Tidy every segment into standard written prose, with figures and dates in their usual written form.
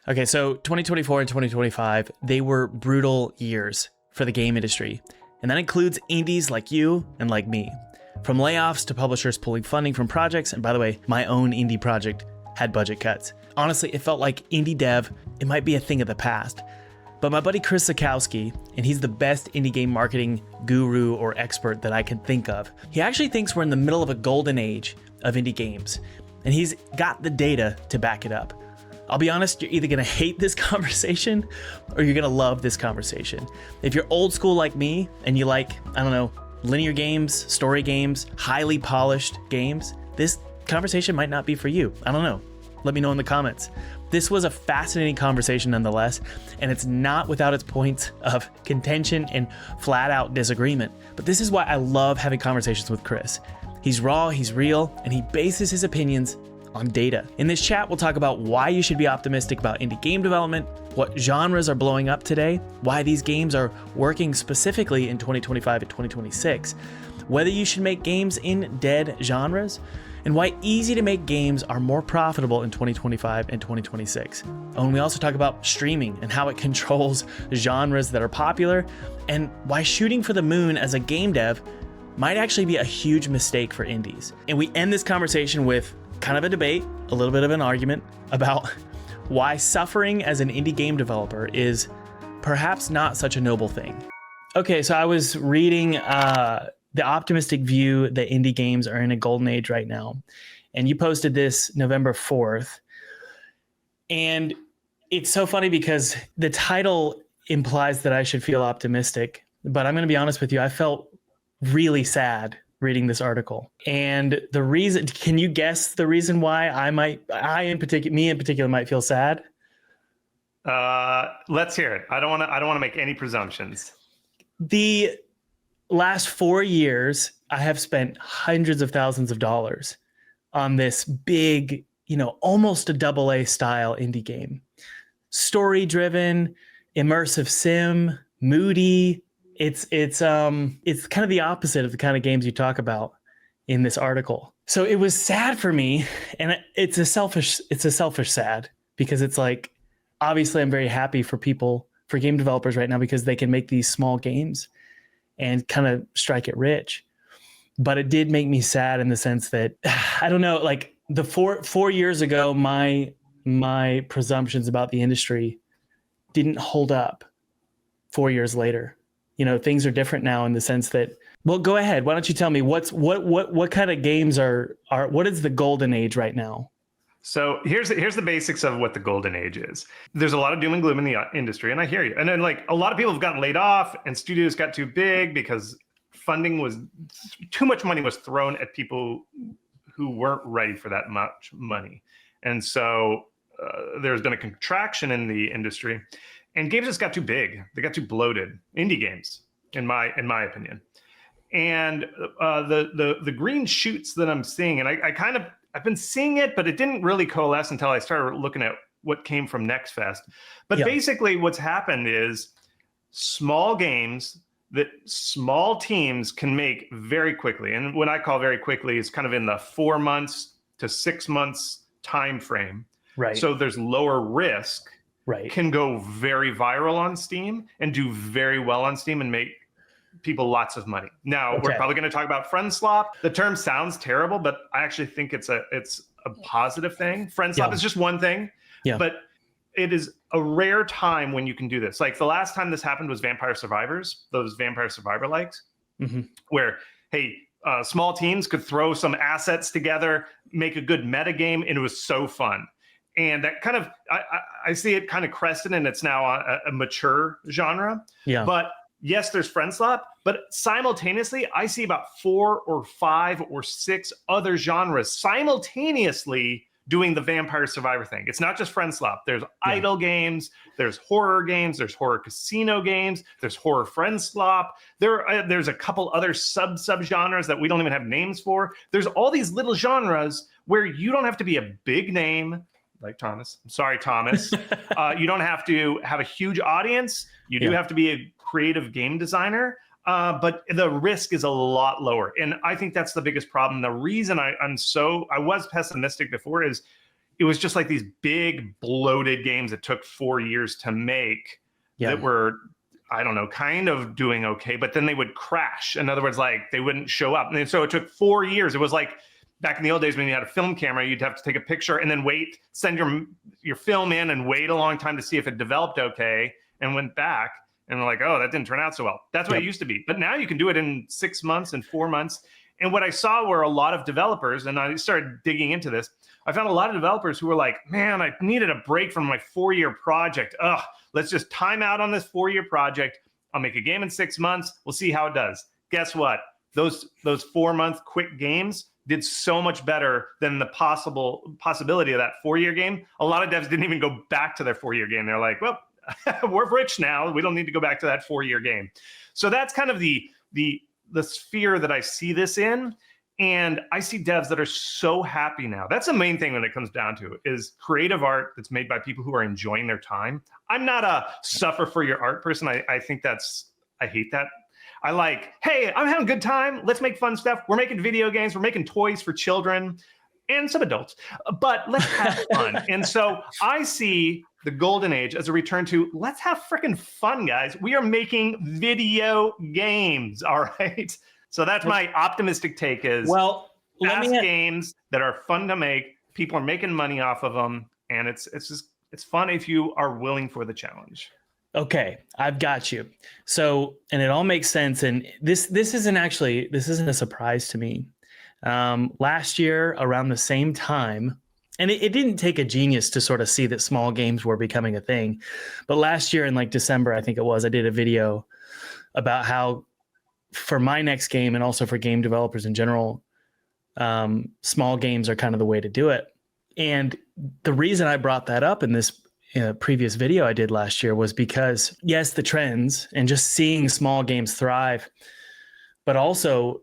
Okay, so 2024 and 2025, they were brutal years for the game industry. And that includes indies like you and like me. From layoffs to publishers pulling funding from projects, and by the way, my own indie project had budget cuts. Honestly, it felt like indie dev, it might be a thing of the past. But my buddy Chris Zukowski, and he's the best indie game marketing guru or expert that I can think of, he actually thinks we're in the middle of a golden age of indie games. And he's got the data to back it up. I'll be honest, you're either gonna hate this conversation or you're gonna love this conversation. If you're old school like me and you like, I don't know, linear games, story games, highly polished games, this conversation might not be for you. I don't know. Let me know in the comments. This was a fascinating conversation nonetheless, and it's not without its points of contention and flat out disagreement. But this is why I love having conversations with Chris. He's raw, he's real, and he bases his opinions on data. In this chat, we'll talk about why you should be optimistic about indie game development, what genres are blowing up today, why these games are working specifically in 2025 and 2026, whether you should make games in dead genres, and why easy to make games are more profitable in 2025 and 2026. Oh, and we also talk about streaming and how it controls genres that are popular, and why shooting for the moon as a game dev might actually be a huge mistake for indies. And we end this conversation with kind of a debate, a little bit of an argument about why suffering as an indie game developer is perhaps not such a noble thing. Okay, so I was reading the optimistic view that indie games are in a golden age right now. And you posted this November 4th. And it's so funny because the title implies that I should feel optimistic. But I'm going to be honest with you, I felt really sad reading this article. And the reason, can you guess the reason why me in particular might feel sad? Let's hear it. I don't want to make any presumptions. The last 4 years, I have spent hundreds of thousands of dollars on this big, almost a AA style indie game. Story driven, immersive sim, moody. It's kind of the opposite of the kind of games you talk about in this article. So it was sad for me, and it's a selfish sad, because it's like, obviously I'm very happy for game developers right now because they can make these small games and kind of strike it rich. But it did make me sad in the sense that, I don't know, like the four years ago, my presumptions about the industry didn't hold up 4 years later. Things are different now in the sense that, well, go ahead. Why don't you tell me what kind of games are what is the golden age right now? So here's the basics of what the golden age is. There's a lot of doom and gloom in the industry, and I hear you. And then like a lot of people have gotten laid off and studios got too big because too much money was thrown at people who weren't ready for that much money. And so there's been a contraction in the industry. And games just got too big. They got too bloated. Indie games, in my opinion. And the green shoots that I'm seeing, and I've been seeing it, but it didn't really coalesce until I started looking at what came from Next Fest. But basically what's happened is small games that small teams can make very quickly. And what I call very quickly is kind of in the 4 months to 6 months time frame. Right. So there's lower risk. Right. Can go very viral on Steam and do very well on Steam and make people lots of money. Now, We're probably going to talk about friend slop. The term sounds terrible, but I actually think it's a positive thing. Friend slop is just one thing, but it is a rare time when you can do this. Like the last time this happened was Vampire Survivors, those Vampire Survivor likes, where, hey, small teams could throw some assets together, make a good meta game, and it was so fun. And that kind of, I see it kind of crested, and it's now a mature genre. Yeah. But yes, there's friend slop, but simultaneously, I see about 4 or 5 or 6 other genres simultaneously doing the Vampire Survivor thing. It's not just friend slop. There's idle games, there's horror games, there's horror casino games, there's horror friend slop. There's a couple other sub genres that we don't even have names for. There's all these little genres where you don't have to be a big name like Thomas. I'm sorry, Thomas. You don't have to have a huge audience. You do have to be a creative game designer, but the risk is a lot lower. And I think that's the biggest problem. The reason I was pessimistic before is it was just like these big bloated games that took 4 years to make that were, I don't know, kind of doing okay, but then they would crash. In other words, like they wouldn't show up. And so it took 4 years. It was like back in the old days when you had a film camera, you'd have to take a picture and then wait, send your film in and wait a long time to see if it developed okay, and went back and were like, oh, that didn't turn out so well. That's what it used to be. But now you can do it in 6 months and 4 months. And what I saw were a lot of developers, and I started digging into this, I found a lot of developers who were like, man, I needed a break from my 4-year project. Ugh, let's just time out on this 4-year project. I'll make a game in 6 months. We'll see how it does. Guess what? Those 4-month quick games did so much better than the possibility of that 4-year game. A lot of devs didn't even go back to their 4-year game. They're like, well, we're rich now. We don't need to go back to that 4-year game. So that's kind of the sphere that I see this in. And I see devs that are so happy now. That's the main thing when it comes down to it, is creative art that's made by people who are enjoying their time. I'm not a suffer for your art person. I think I hate that. I like, hey, I'm having a good time. Let's make fun stuff. We're making video games. We're making toys for children and some adults, but let's have fun. And so I see the golden age as a return to, let's have freaking fun, guys. We are making video games, all right? So that's my optimistic take is, games that are fun to make. People are making money off of them. And it's fun if you are willing for the challenge. Okay, I've got you. So, and it all makes sense. And this isn't a surprise to me. Last year around the same time, and it didn't take a genius to sort of see that small games were becoming a thing. But last year in like December, I think it was, I did a video about how for my next game and also for game developers in general, small games are kind of the way to do it. And the reason I brought that up in this previous video I did last year was because, yes, the trends and just seeing small games thrive, but also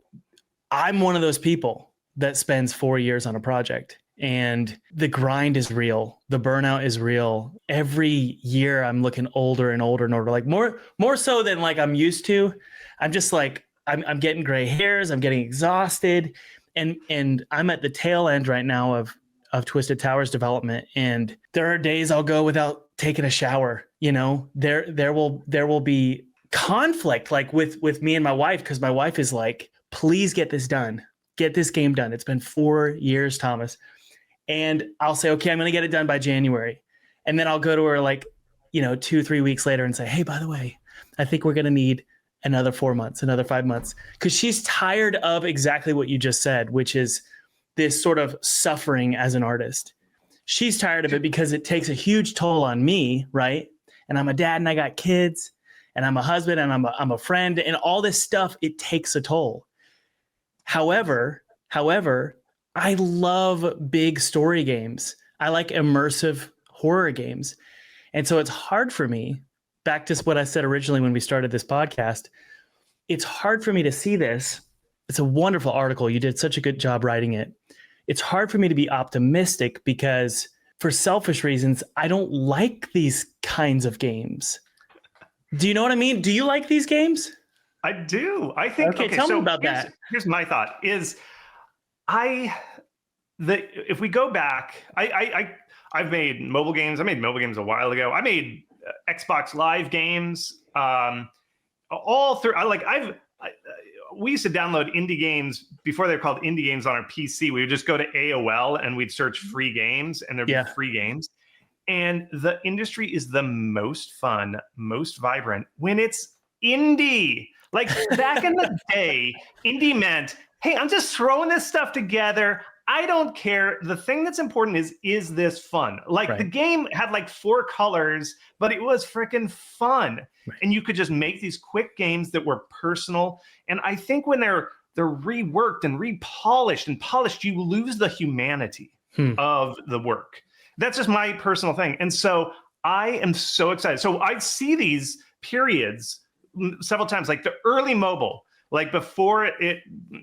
I'm one of those people that spends 4 years on a project, and the grind is real. The burnout is real. Every year I'm looking older and older and older, like more so than like I'm used to. I'm just like, I'm getting gray hairs. I'm getting exhausted. And I'm at the tail end right now of Twisted Towers development. And there are days I'll go without taking a shower. You know, there will be conflict like with me and my wife, because my wife is like, please get this done. Get this game done. It's been 4 years, Thomas. And I'll say, okay, I'm going to get it done by January. And then I'll go to her like, 2-3 weeks later and say, hey, by the way, I think we're going to need another 4 months, another 5 months. Because she's tired of exactly what you just said, which is this sort of suffering as an artist. She's tired of it because it takes a huge toll on me, right? And I'm a dad and I got kids and I'm a husband and I'm a friend and all this stuff, it takes a toll. However, I love big story games. I like immersive horror games. And so it's hard for me, back to what I said originally when we started this podcast, it's hard for me to see this. It's a wonderful article. You did such a good job writing it. It's hard for me to be optimistic because for selfish reasons, I don't like these kinds of games. Do you know what I mean? Do you like these games? I do. I think. Okay, tell me about that. Here's my thought: is if we go back, I've made mobile games. I made mobile games a while ago. I made Xbox Live games. All through. We used to download indie games before they were called indie games on our PC. We would just go to AOL and we'd search free games, and there'd be free games. And the industry is the most fun, most vibrant when it's indie. Like back in the day, indie meant, hey, I'm just throwing this stuff together. I don't care. The thing that's important is this fun? Like the game had like 4 colors, but it was freaking fun. Right. And you could just make these quick games that were personal. And I think when they're reworked and repolished and polished, you lose the humanity of the work. That's just my personal thing. And so I am so excited. So I see these periods several times, like the early mobile, like before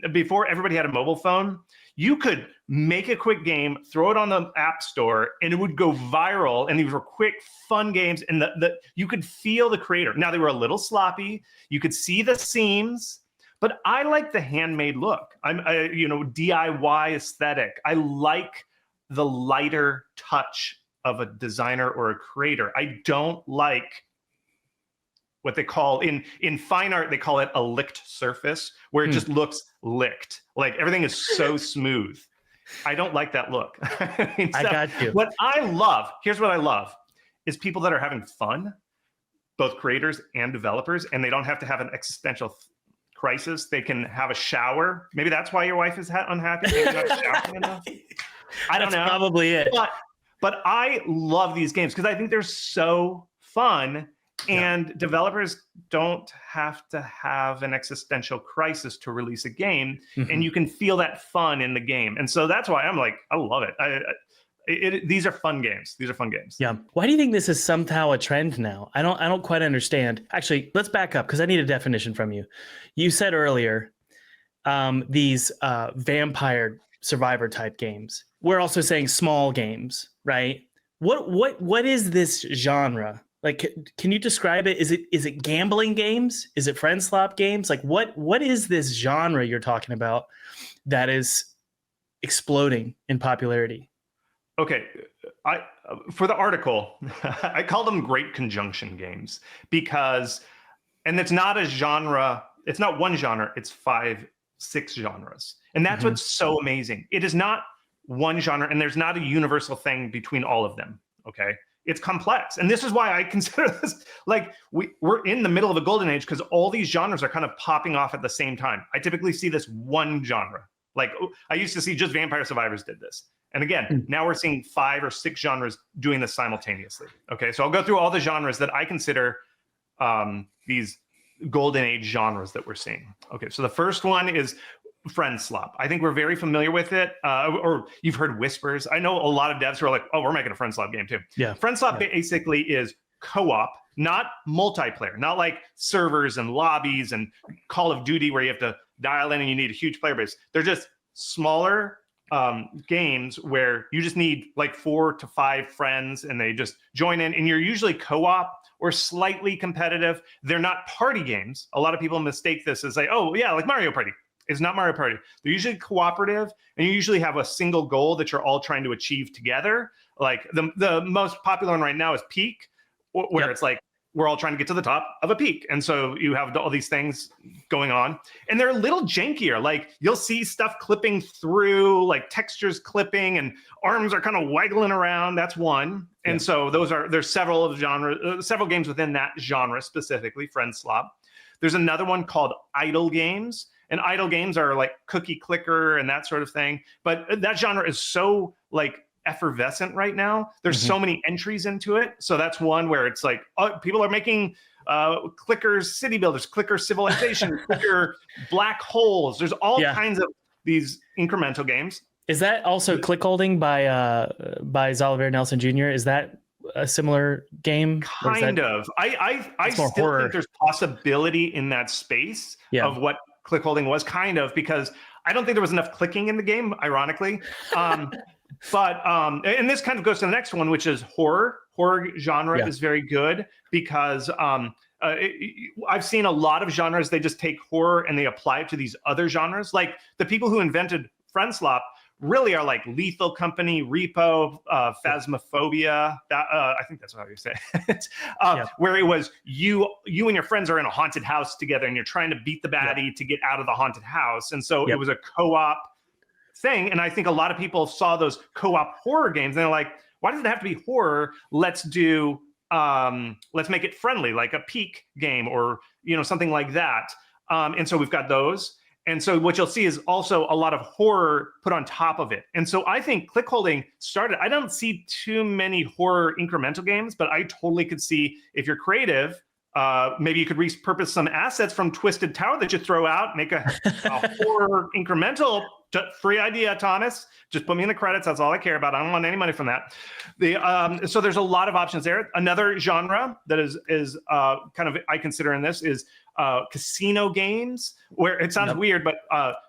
everybody had a mobile phone, you could make a quick game, throw it on the app store, and it would go viral. And these were quick, fun games, and you could feel the creator. Now they were a little sloppy. You could see the seams, but I like the handmade look. I'm DIY aesthetic. I like the lighter touch of a designer or a creator. I don't like what they call in fine art, they call it a licked surface, where it just looks licked. Like everything is so smooth. I don't like that look. I got you. What I love, here's what I love, is people that are having fun, both creators and developers, and they don't have to have an existential crisis. They can have a shower. Maybe that's why your wife is unhappy. Maybe not showering enough. I don't know. Probably it. But I love these games because I think they're so fun. And developers don't have to have an existential crisis to release a game, and you can feel that fun in the game. And so that's why I'm like, I love it. These are fun games. These are fun games. Yeah. Why do you think this is somehow a trend now? I don't quite understand. Actually, let's back up because I need a definition from you. You said earlier these vampire survivor type games. We're also saying small games, right? What is this genre? Like, can you describe it? Is it gambling games? Is it friend slop games? Like, what is this genre you're talking about that is exploding in popularity? Okay, for the article, I call them great conjunction games because, and it's not a genre. It's not one genre. It's 5, 6 genres, and that's what's so amazing. It is not one genre, and there's not a universal thing between all of them. Okay. It's complex. And this is why I consider this like we're in the middle of a golden age because all these genres are kind of popping off at the same time. I typically see this one genre. Like I used to see just Vampire Survivors did this. And again, now we're seeing 5 or 6 genres doing this simultaneously. Okay, so I'll go through all the genres that I consider these golden age genres that we're seeing. Okay, so the first one is friend slop. I think we're very familiar with it, or you've heard whispers. I know a lot of devs who are like, oh, we're making a friend slop game too. Yeah. Friend slop basically is co-op, not multiplayer, not like servers and lobbies and Call of Duty where you have to dial in and you need a huge player base. They're just smaller games where you just need like 4 to 5 friends and they just join in, and you're usually co-op or slightly competitive. They're not party games. A lot of people mistake this as like, oh yeah, like Mario Party. It's not Mario Party. They're usually cooperative, and you usually have a single goal that you're all trying to achieve together. Like the most popular one right now is Peak, where it's like we're all trying to get to the top of a peak. And so you have all these things going on, and they're a little jankier. Like you'll see stuff clipping through, like textures clipping, and arms are kind of waggling around. That's one. And so there's several games within that genre, specifically friend slop. There's another one called idle games. And idle games are like cookie clicker and that sort of thing. But that genre is so like effervescent right now. There's so many entries into it. So that's one where it's like people are making clicker city builders, clicker civilization, clicker black holes. There's all kinds of these incremental games. Is that also click holding by Zoliver Nelson Jr.? Is that a similar game? Kind of. I still think there's possibility in that space of what click holding was, kind of, because I don't think there was enough clicking in the game, ironically. But and this kind of goes to the next one, which is horror. Horror genre is very good because I've seen a lot of genres, they just take horror and they apply it to these other genres. Like the people who invented friend slop really are like Lethal Company, Repo, Phasmophobia. I think that's how you say it. Where it was you and your friends are in a haunted house together and you're trying to beat the baddie to get out of the haunted house. And so it was a co-op thing. And I think a lot of people saw those co-op horror games and they're like, why does it have to be horror? Let's make it friendly, like a Peak game or something like that. And so we've got those. And so what you'll see is also a lot of horror put on top of it. And so I think click holding started, I don't see too many horror incremental games, but I totally could see if you're creative, maybe you could repurpose some assets from Twisted Tower that you throw out, make a horror incremental. Free idea, Thomas. Just put me in the credits. That's all I care about. I don't want any money from that. So there's a lot of options there. Another genre that is kind of, I consider in this is casino games, where it sounds weird, but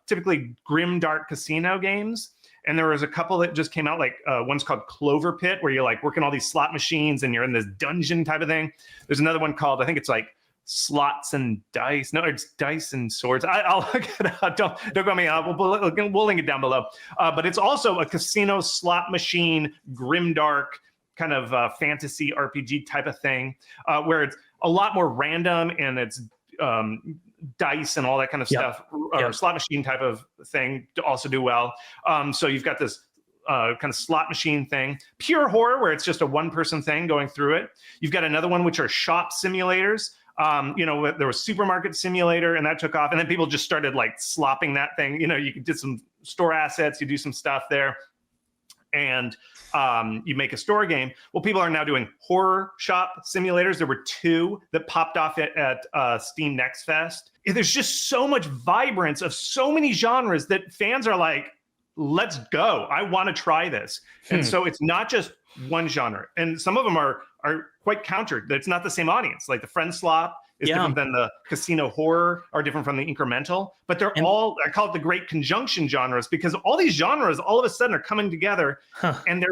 typically grim dark casino games. And there was a couple that just came out, like one's called Clover Pit, where you're like working all these slot machines and you're in this dungeon type of thing. There's another one called, I think it's like slots and dice. No, it's dice and swords. I'll look it up. Don't go me. We'll link it down below. But it's also a casino slot machine, grimdark kind of fantasy RPG type of thing, where it's a lot more random and it's dice and all that kind of stuff, or slot machine type of thing to also do well. So you've got this kind of slot machine thing, pure horror, where it's just a one-person thing going through it. You've got another one, which are shop simulators. There was supermarket simulator, and that took off. And then people just started like slopping that thing. You did some store assets, you do some stuff there, and you make a store game. Well, people are now doing horror shop simulators. There were 2 that popped off at Steam Next Fest. There's just so much vibrance of so many genres that fans are like, let's go. I want to try this. And so it's not just one genre. And some of them are quite countered. It's not the same audience. Like the Friend Slop is different than the casino horror, or different from the incremental. But they're all, I call it the great conjunction genres, because all these genres all of a sudden are coming together, and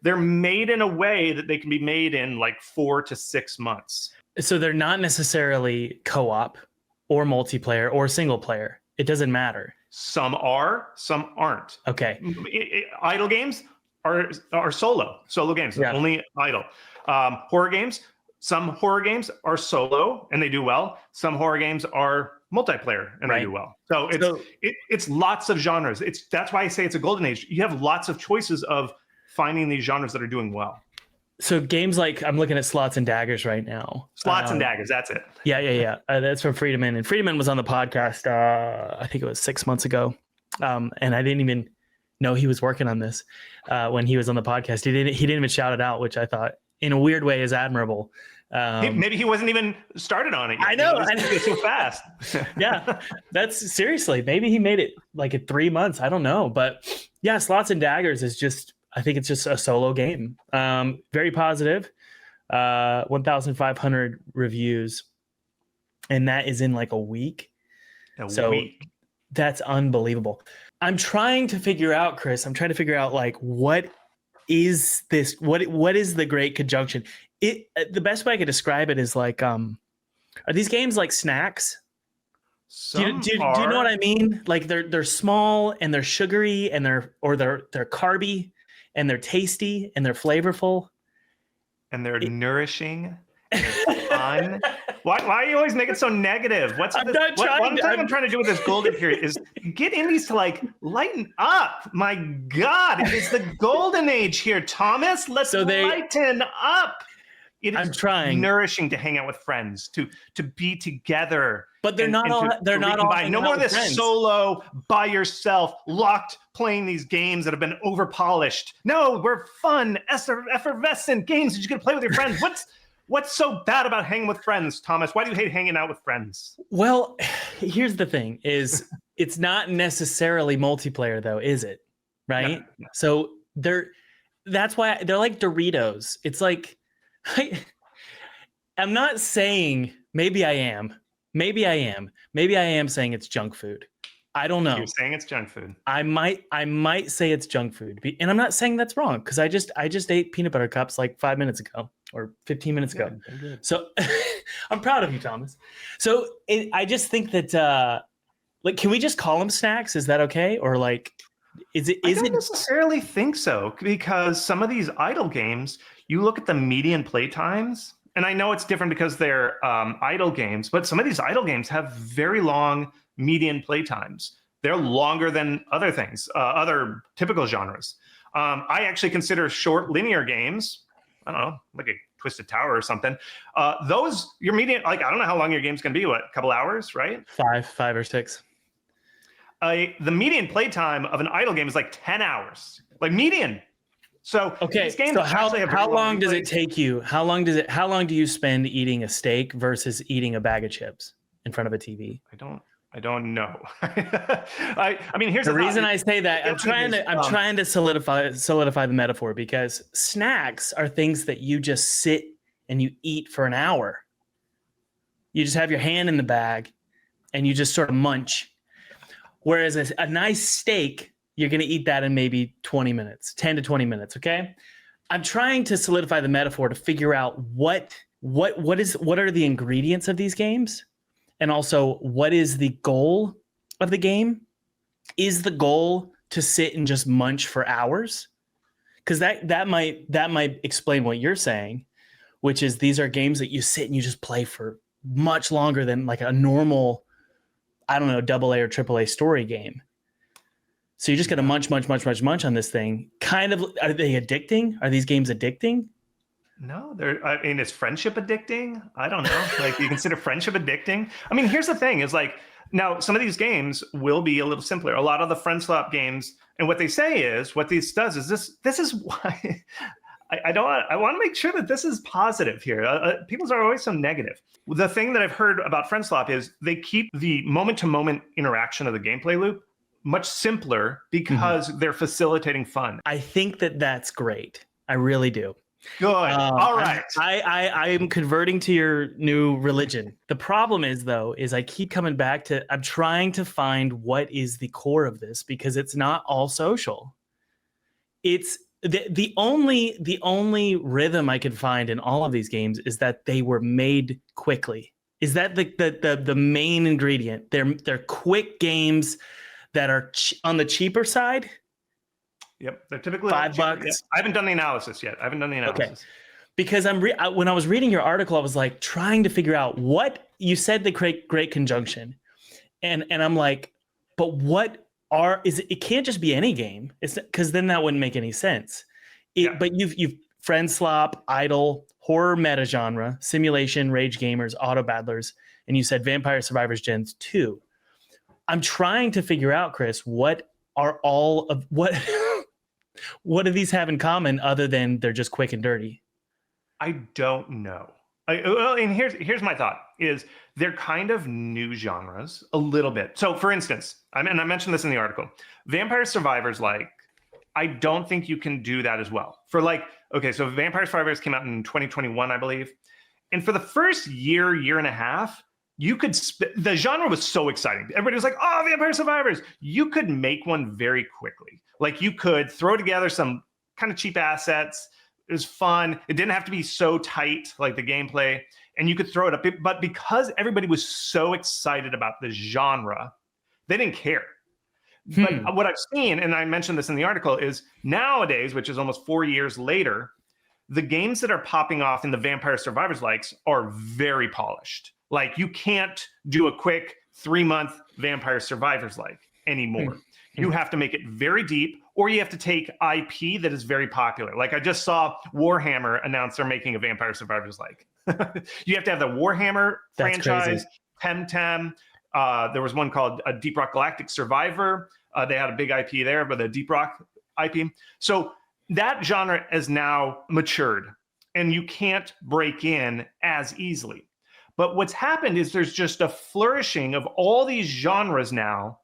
they're made in a way that they can be made in like 4 to 6 months. So they're not necessarily co-op or multiplayer or single player. It doesn't matter. Some are, some aren't. Okay. Idle games are solo games, only idle. Horror games, some horror games are solo and they do well. Some horror games are multiplayer and they do well. So it's lots of genres. That's why I say it's a golden age. You have lots of choices of finding these genres that are doing well. So games like, I'm looking at Slots and Daggers right now. Slots and Daggers, that's it. Yeah. That's from Friedemann. And Friedemann was on the podcast, I think it was 6 months ago. And I didn't even know he was working on this when he was on the podcast. He didn't even shout it out, which I thought in a weird way is admirable. Maybe he wasn't even started on it yet. I know. It's so fast. Yeah, that's seriously. Maybe he made it like in 3 months. I don't know. But yeah, Slots and Daggers is just, I think it's just a solo game. Very positive. 1,500 reviews. And that is in like a week. A week. That's unbelievable. I'm trying to figure out, Chris, like, what is this? What is the great conjunction? The best way I could describe it is like, are these games like snacks? Do you know what I mean? Like they're small and they're sugary and they're carby and they're tasty and they're flavorful. And they're nourishing and they're fun. Why do you always make it so negative? One thing I'm trying to do with this golden period is get indies to like lighten up. My God, it's the golden age here, Thomas. Let's lighten up. I'm trying. Nourishing to hang out with friends, to be together. But they're not all. No more of this solo by yourself, locked playing these games that have been over polished. No, we're fun, effervescent games that you can play with your friends. What's so bad about hanging with friends, Thomas? Why do you hate hanging out with friends? Well, here's the thing: is it's not necessarily multiplayer, though, is it? Right? No. So that's why they're like Doritos. It's like. I'm not saying, maybe I am saying it's junk food. I don't know. You're saying it's junk food. I might say it's junk food, and I'm not saying that's wrong, because I just ate peanut butter cups like 5 minutes ago or 15 minutes ago. So I'm proud of you, Thomas. So I just think that like, can we just call them snacks? Is that okay? Or like, I don't necessarily think so, because some of these idle games, you look at the median play times, and I know it's different because they're idle games, but some of these idle games have very long median play times. They're longer than other things, other typical genres. I actually consider short linear games, I don't know, like a Twisted Tower or something. Those, your median, like, I don't know how long your game's gonna be, what, a couple hours, right? 5 or 6. The median play time of an idle game is like 10 hours, like median. So okay, these games so how long does it take you? How long do you spend eating a steak versus eating a bag of chips in front of a TV? I don't know. I mean, here's the reason I say that. I'm trying to solidify the metaphor, because snacks are things that you just sit and you eat for an hour. You just have your hand in the bag and you just sort of munch. Whereas a nice steak, you're going to eat that in maybe 20 minutes, 10 to 20 minutes, okay? I'm trying to solidify the metaphor to figure out what what are the ingredients of these games? And also, what is the goal of the game? Is the goal to sit and just munch for hours? Because that might explain what you're saying, which is these are games that you sit and you just play for much longer than like a normal, I don't know, AA or AAA story game. So you just got to munch on this thing. Kind of, are they addicting? Are these games addicting? No, I mean, is friendship addicting? I don't know. Like, you consider friendship addicting? I mean, here's the thing: is like, now some of these games will be a little simpler. A lot of the friend swap games, and what they say is, what this does is this is why I want to make sure that this is positive here. People are always so negative. The thing that I've heard about friend swap is they keep the moment to moment interaction of the gameplay loop much simpler because they're facilitating fun. I think that's great. I really do. Good. All right. I'm converting to your new religion. The problem is, though, is I keep coming back to, I'm trying to find what is the core of this, because it's not all social. It's the only rhythm I could find in all of these games is that they were made quickly. Is that the main ingredient? They're quick games that are on the cheaper side. Yep, they're typically $5. Yeah. I haven't done the analysis yet. Okay, because when I was reading your article, I was like trying to figure out what you said, the great conjunction, and I'm like, but what it can't just be any game. It's because then that wouldn't make any sense. But you've friend slop, idle, horror meta genre, simulation, rage gamers, auto battlers, and you said Vampire Survivors Gens 2. I'm trying to figure out, Chris, what do these have in common other than they're just quick and dirty? I don't know. And here's my thought: is they're kind of new genres a little bit. So, for instance, I mentioned this in the article. Vampire Survivors, I don't think you can do that as well. So Vampire Survivors came out in 2021, I believe, and for the first year and a half, you could the genre was so exciting. Everybody was like, "Oh, Vampire Survivors!" You could make one very quickly. Like, you could throw together some kind of cheap assets. It was fun. It didn't have to be so tight, like the gameplay, and you could throw it up. But because everybody was so excited about the genre, they didn't care. But what I've seen, and I mentioned this in the article, is nowadays, which is almost 4 years later, the games that are popping off in the Vampire Survivors likes are very polished. Like, you can't do a quick 3-month Vampire Survivors like anymore. You have to make it very deep, or you have to take IP that is very popular. Like, I just saw Warhammer announce they're making a Vampire Survivors like. You have to have the Warhammer franchise, Temtem. There was one called Deep Rock Galactic Survivor. They had a big IP there, but the Deep Rock IP. So that genre is now matured, and you can't break in as easily. But what's happened is there's just a flourishing of all these genres now,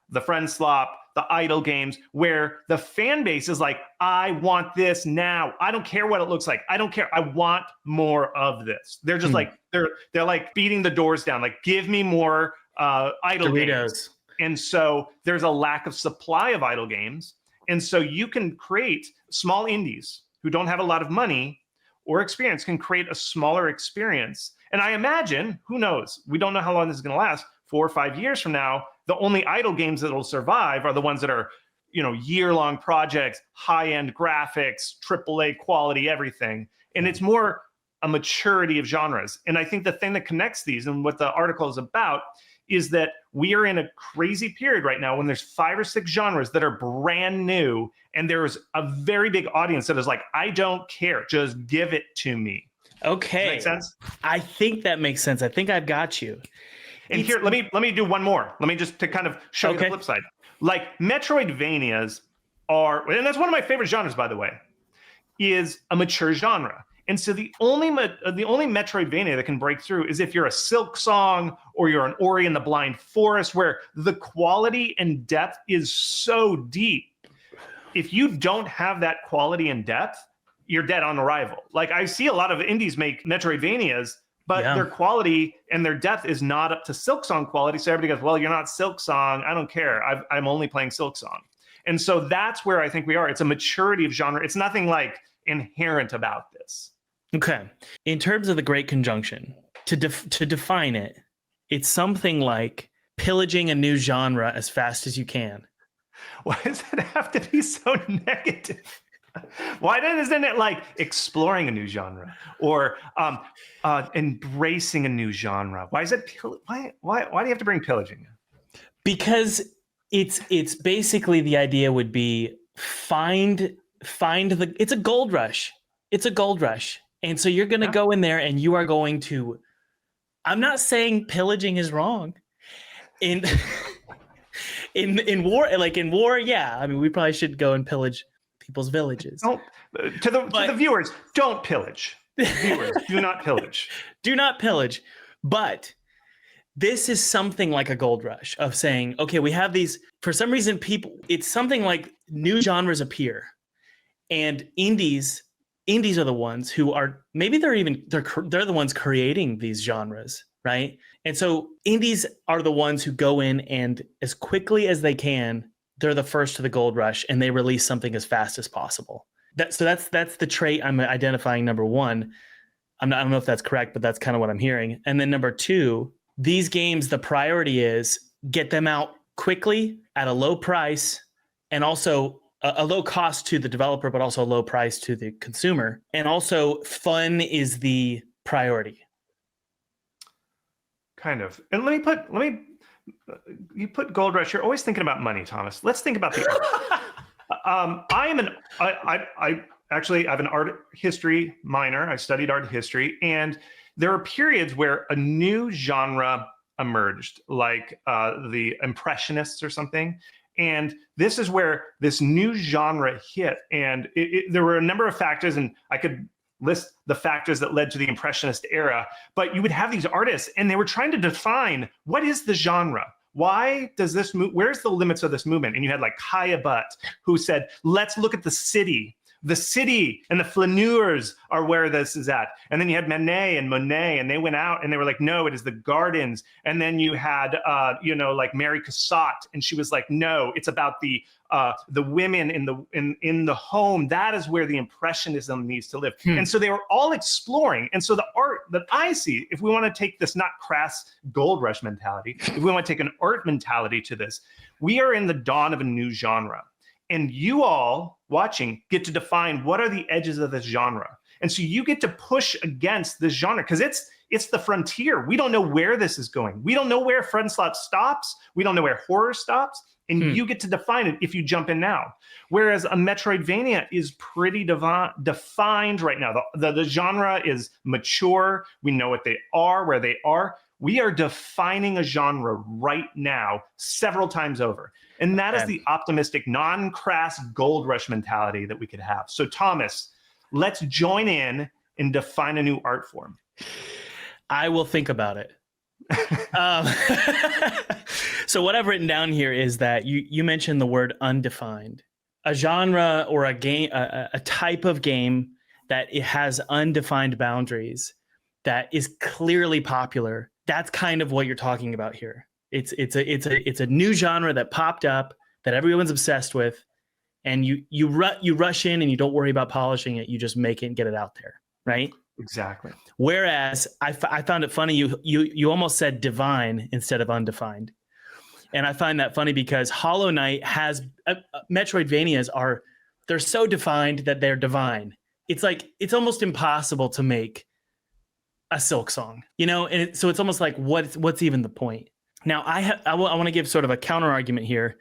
the friend slop, the idle games, where the fan base is like, I want this now. I don't care what it looks like. I don't care. I want more of this. They're just like, they're like beating the doors down. Like, give me more idle Doritos games. And so there's a lack of supply of idle games. And so you can create small indies who don't have a lot of money or experience, can create a smaller experience. And I imagine, who knows? We don't know how long this is going to last. 4 or 5 years from now, the only idle games that will survive are the ones that are, year-long projects, high-end graphics, AAA quality, everything. And it's more a maturity of genres. And I think the thing that connects these, and what the article is about, is that we are in a crazy period right now when there's 5 or 6 genres that are brand new, and there's a very big audience that is like, I don't care, just give it to me. Okay. Does that make sense? I think that makes sense. I think I've got you. And here, let me do one more. Let me just to kind of show you the flip side. Like, Metroidvanias are, and that's one of my favorite genres, by the way, is a mature genre. And so the only Metroidvania that can break through is if you're a Silk Song or you're an Ori and the Blind Forest, where the quality and depth is so deep. If you don't have that quality and depth, you're dead on arrival. Like, I see a lot of indies make Metroidvanias, but their quality and their depth is not up to Silk Song quality. So everybody goes, well, you're not Silk Song. I don't care. I'm only playing Silk Song. And so that's where I think we are. It's a maturity of genre. It's nothing like inherent about this. Okay. In terms of the Great Conjunction, to define it, it's something like pillaging a new genre as fast as you can. Why does it have to be so negative? Why isn't it like exploring a new genre or embracing a new genre? Why is it? Why do you have to bring pillaging in? Because it's basically the idea would be find the, it's a gold rush. It's a gold rush. And so you're going to go in there and you are going to, I'm not saying pillaging is wrong. In war, like in war, yeah. I mean, we probably should go and pillage people's villages. To the viewers, don't pillage. Viewers, do not pillage. Do not pillage. But this is something like a gold rush of saying, okay, we have these, for some reason, people, it's something like new genres appear. And indies are the ones who are, maybe they're the ones creating these genres, right? And so indies are the ones who go in and as quickly as they can, they're the first to the gold rush and they release something as fast as possible. That's the trait I'm identifying, number one. I don't know if that's correct, but that's kind of what I'm hearing. And then number two, these games, the priority is get them out quickly at a low price and also a low cost to the developer, but also a low price to the consumer. And also fun is the priority. Kind of. And you put gold rush. You're always thinking about money, Thomas. Let's think about the art. I have an art history minor. I studied art history, and there are periods where a new genre emerged, like the Impressionists or something. And this is where this new genre hit. And there were a number of factors, and I could list the factors that led to the Impressionist era, but you would have these artists and they were trying to define what is the genre? Why does this move? Where's the limits of this movement? And you had like Kaya Butt, who said, let's look at the city. The city and the flaneurs are where this is at. And then you had Manet and Monet, and they went out and they were like, no, it is the gardens. And then you had, like Mary Cassatt, and she was like, no, it's about the women in the home. That is where the Impressionism needs to live. And so they were all exploring. And so the art that I see, if we want to take this not crass gold rush mentality, if we want to take an art mentality to this, we are in the dawn of a new genre. And you all watching get to define what are the edges of this genre. And so you get to push against this genre because it's the frontier. We don't know where this is going. We don't know where Slop stops. We don't know where horror stops. And you get to define it if you jump in now. Whereas a Metroidvania is pretty defined right now. The genre is mature. We know what they are, where they are. We are defining a genre right now several times over. And that is the optimistic, non-crass gold rush mentality that we could have. So Thomas, let's join in and define a new art form. I will think about it. So what I've written down here is that you mentioned the word undefined. A genre or a game, a type of game that it has undefined boundaries that is clearly popular. That's kind of what you're talking about here. It's a new genre that popped up that everyone's obsessed with, and you rush in and you don't worry about polishing it. You just make it and get it out there, right? Exactly. Whereas I found it funny you almost said divine instead of undefined, and I find that funny because Hollow Knight has Metroidvanias they're so defined that they're divine. It's like it's almost impossible to make a Silk Song, and so it's almost like what's even the point? Now I want to give sort of a counter argument here.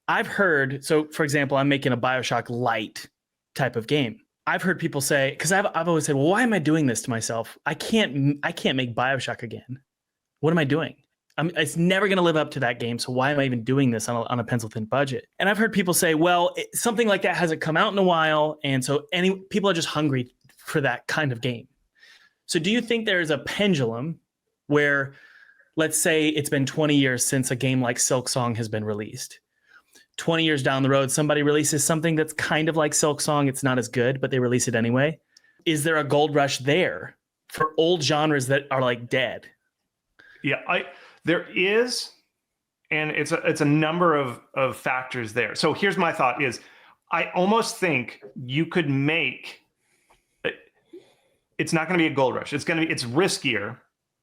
I've heard, so for example, I'm making a BioShock Light type of game. I've heard people say, because I've always said, well, why am I doing this to myself? I can't make BioShock again. What am I doing? It's never going to live up to that game. So why am I even doing this on a pencil thin budget? And I've heard people say, well, something like that hasn't come out in a while, and so people are just hungry for that kind of game. So do you think there's a pendulum where, let's say it's been 20 years since a game like Silk Song has been released? 20 years down the road, somebody releases something that's kind of like Silk Song. It's not as good, but they release it anyway. Is there a gold rush there for old genres that are like dead? Yeah, there is, and it's a number of factors there. So here's my thought is, I almost think you could make it's not going to be a gold rush. It's riskier.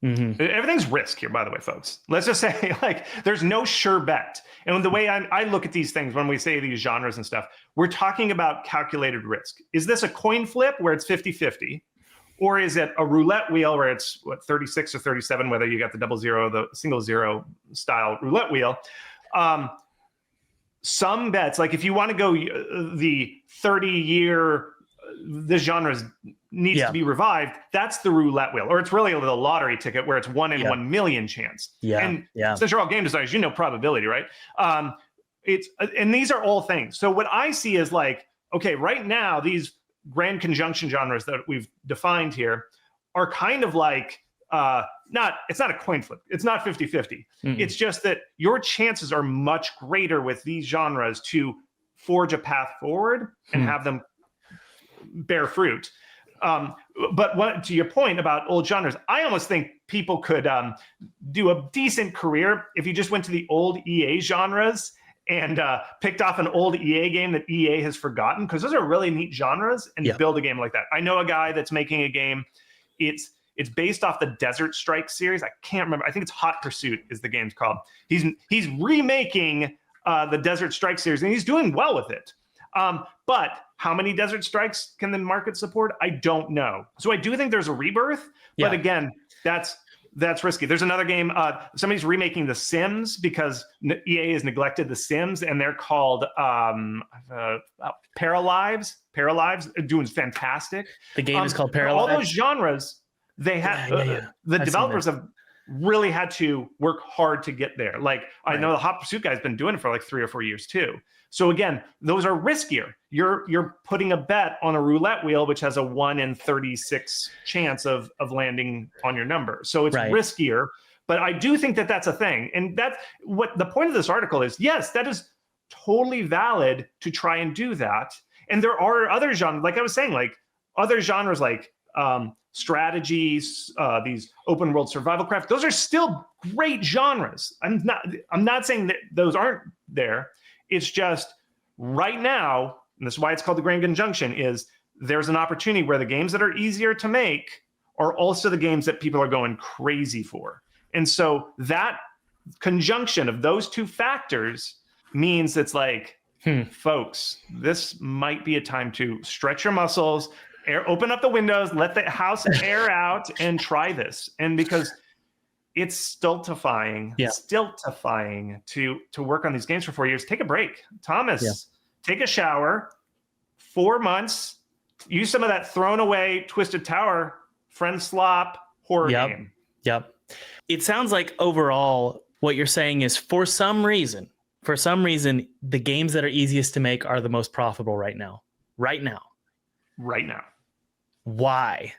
Mm-hmm. Everything's risk here, by the way, folks. Let's just say, like, there's no sure bet. And the way I look at these things when we say these genres and stuff, we're talking about calculated risk. Is this a coin flip where it's 50-50? Or is it a roulette wheel where it's 36 or 37, whether you got the double zero, the single zero style roulette wheel? Some bets, like if you want to go the 30-year, this genre needs to be revived, that's the roulette wheel. Or it's really the lottery ticket where it's 1 in 1 million chance. And since you're all game designers, you know probability, right? And these are all things. So what I see is like, okay, right now, these grand conjunction genres that we've defined here are kind of like, it's not a coin flip. It's not 50-50. It's just that your chances are much greater with these genres to forge a path forward and have them bear fruit. But to your point about old genres, I almost think people could do a decent career if you just went to the old EA genres and picked off an old EA game that EA has forgotten, because those are really neat genres, and build a game like that. I know a guy that's making a game. It's based off the Desert Strike series. I can't remember. I think it's Hot Pursuit is the game's called. He's remaking the Desert Strike series, and he's doing well with it. But how many Desert Strikes can the market support? I don't know. So I do think there's a rebirth, but again, that's risky. There's another game. Somebody's remaking The Sims because EA has neglected The Sims, and they're called Paralives. Paralives are doing fantastic. The game is called Paralives. All those genres, they have the developers have really had to work hard to get there. Like I know the Hot Pursuit guy's been doing it for like 3 or 4 years too. So again, those are riskier. You're putting a bet on a roulette wheel, which has a 1 in 36 chance of landing on your number. So it's riskier, but I do think that that's a thing. And that's what the point of this article is. Yes, that is totally valid to try and do that. And there are other genres, like I was saying, like other genres like strategies, these open world survival craft. Those are still great genres. I'm not saying that those aren't there. It's just right now, and this is why it's called the Grand Conjunction, is there's an opportunity where the games that are easier to make are also the games that people are going crazy for. And so that conjunction of those two factors means it's like, folks, this might be a time to stretch your muscles, open up the windows, let the house air out, and try this. And because it's stultifying to work on these games for 4 years. Take a break. Thomas, take a shower, 4 months, use some of that thrown away Twisted Tower, Friend Slop horror game. Yep. It sounds like overall what you're saying is for some reason, the games that are easiest to make are the most profitable right now. Right now. Why?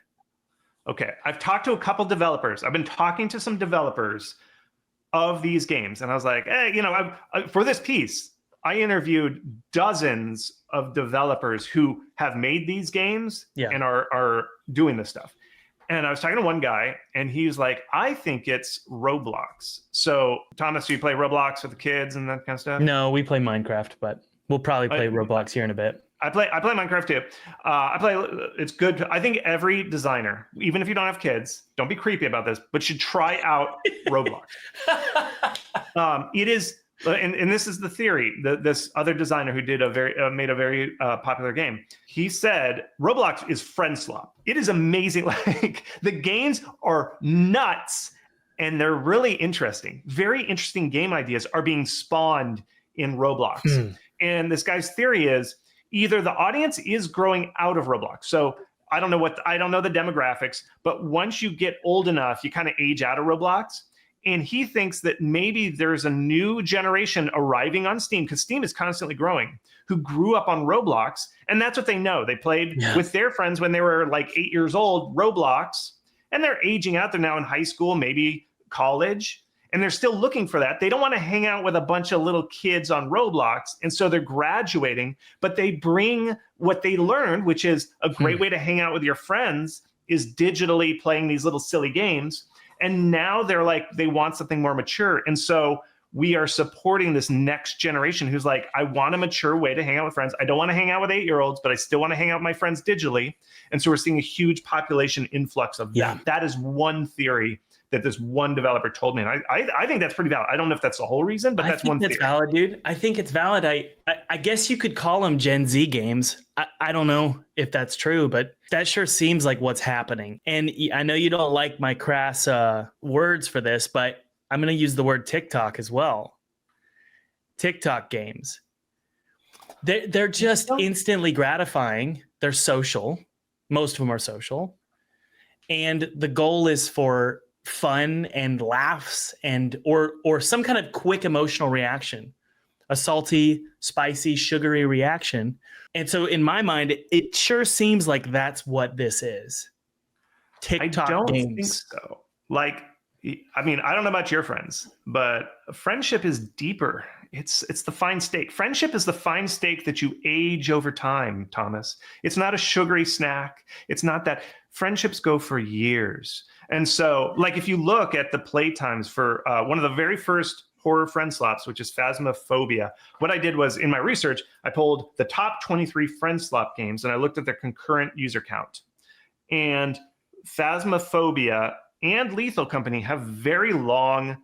Okay, I've talked to a couple developers. I've been talking to some developers of these games, and I was like, hey, for this piece, I interviewed dozens of developers who have made these games and are doing this stuff. And I was talking to one guy, and he was like, I think it's Roblox. So, Thomas, do you play Roblox with the kids and that kind of stuff? No, we play Minecraft, but we'll probably play Roblox here in a bit. I play Minecraft too. It's good. I think every designer, even if you don't have kids, don't be creepy about this, but should try out Roblox. It is, and this is the theory. This other designer who did made a very popular game. He said Roblox is friend slop. It is amazing. Like the games are nuts, and they're really interesting. Very interesting game ideas are being spawned in Roblox. And this guy's theory is, either the audience is growing out of Roblox. So I don't know the demographics, but once you get old enough, you kind of age out of Roblox. And he thinks that maybe there's a new generation arriving on Steam, because Steam is constantly growing, who grew up on Roblox. And that's what they know. They played with their friends when they were like 8 years old, Roblox, and they're aging out. They're now in high school, maybe college. And they're still looking for that. They don't want to hang out with a bunch of little kids on Roblox. And so they're graduating, but they bring what they learned, which is a great way to hang out with your friends, is digitally playing these little silly games. And now they're like, they want something more mature. And so we are supporting this next generation who's like, I want a mature way to hang out with friends. I don't want to hang out with 8-year-olds, but I still want to hang out with my friends digitally. And so we're seeing a huge population influx of that. That is one theory that this one developer told me. And I think that's pretty valid. I don't know if that's the whole reason, but that's one theory. That's valid, dude. I think it's valid. I guess you could call them Gen Z games. I don't know if that's true, but that sure seems like what's happening. And I know you don't like my crass words for this, but I'm going to use the word TikTok as well. TikTok games. They're just instantly gratifying. They're social. Most of them are social. And the goal is for fun and laughs and or some kind of quick emotional reaction, a salty, spicy, sugary reaction. And so in my mind, it sure seems like that's what this is. TikTok I don't games. think so. Like, I mean, I don't know about your friends, but friendship is deeper. It's the fine steak. Friendship is the fine steak that you age over time, Thomas. It's not a sugary snack. It's not that. Friendships go for years. And so, like, if you look at the play times for one of the very first horror friend slops, which is Phasmophobia, what I did was, in my research, I pulled the top 23 friend slop games, and I looked at their concurrent user count. And Phasmophobia and Lethal Company have very long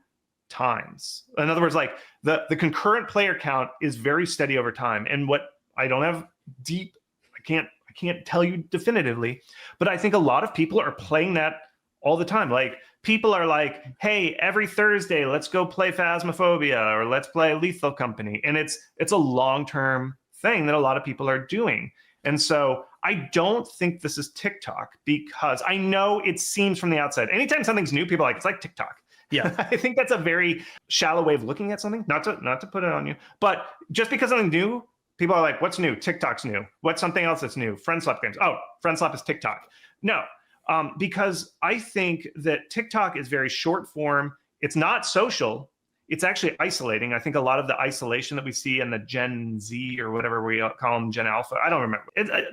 times. In other words, like, the concurrent player count is very steady over time. And what I don't have deep, I can't tell you definitively, but I think a lot of people are playing that all the time. Like, people are like, hey, every Thursday, let's go play Phasmophobia or let's play Lethal Company. And it's a long-term thing that a lot of people are doing. And so I don't think this is TikTok, because I know it seems from the outside, anytime something's new, people are like, it's like TikTok. Yeah. I think that's a very shallow way of looking at something, not to put it on you, but just because something new, people are like, what's new? TikTok's new. What's something else that's new? Friend Slop games. Oh, Friend Slop is TikTok. No. Because I think that TikTok is very short form. It's not social. It's actually isolating. I think a lot of the isolation that we see in the Gen Z or whatever we call them, Gen Alpha, I don't remember.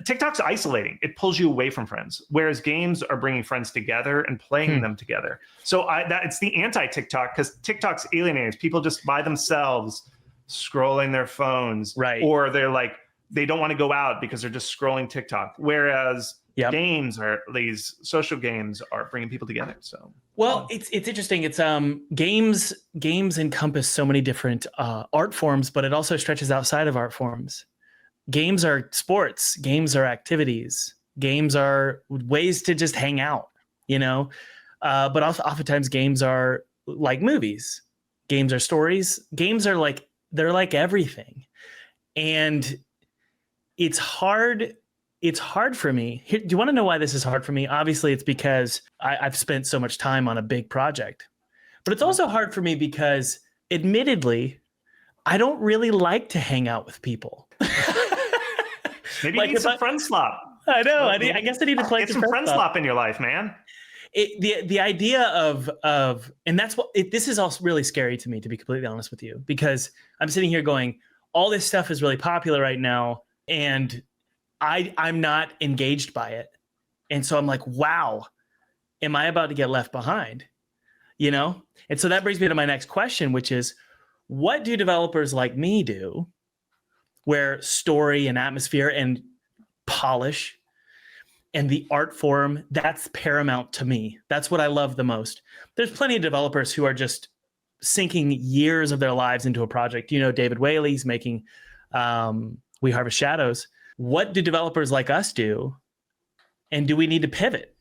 TikTok's isolating. It pulls you away from friends, whereas games are bringing friends together and playing them together. So it's the anti-TikTok, because TikTok's alienating. People just by themselves scrolling their phones, right? Or they're like, they don't want to go out because they're just scrolling TikTok. Whereas games, or these social games, are bringing people together. So, well, it's interesting. It's games encompass so many different art forms, but it also stretches outside of art forms. Games are sports. Games are activities. Games are ways to just hang out, but also oftentimes games are like movies. Games are stories. Games are like, they're like everything. And it's hard for me. Do you want to know why this is hard for me? Obviously, it's because I've spent so much time on a big project. But it's also hard for me because, admittedly, I don't really like to hang out with people. Maybe you need some friend slop. I know. I guess I need to play some friend slop in your life, man. The idea of and that's what this is also really scary to me, to be completely honest with you, because I'm sitting here going, all this stuff is really popular right now, and I'm not engaged by it. And so I'm like, wow, am I about to get left behind? And so that brings me to my next question, which is, what do developers like me do where story and atmosphere and polish and the art form, that's paramount to me? That's what I love the most. There's plenty of developers who are just sinking years of their lives into a project. David Whaley's making We Harvest Shadows. What do developers like us do? And do we need to pivot?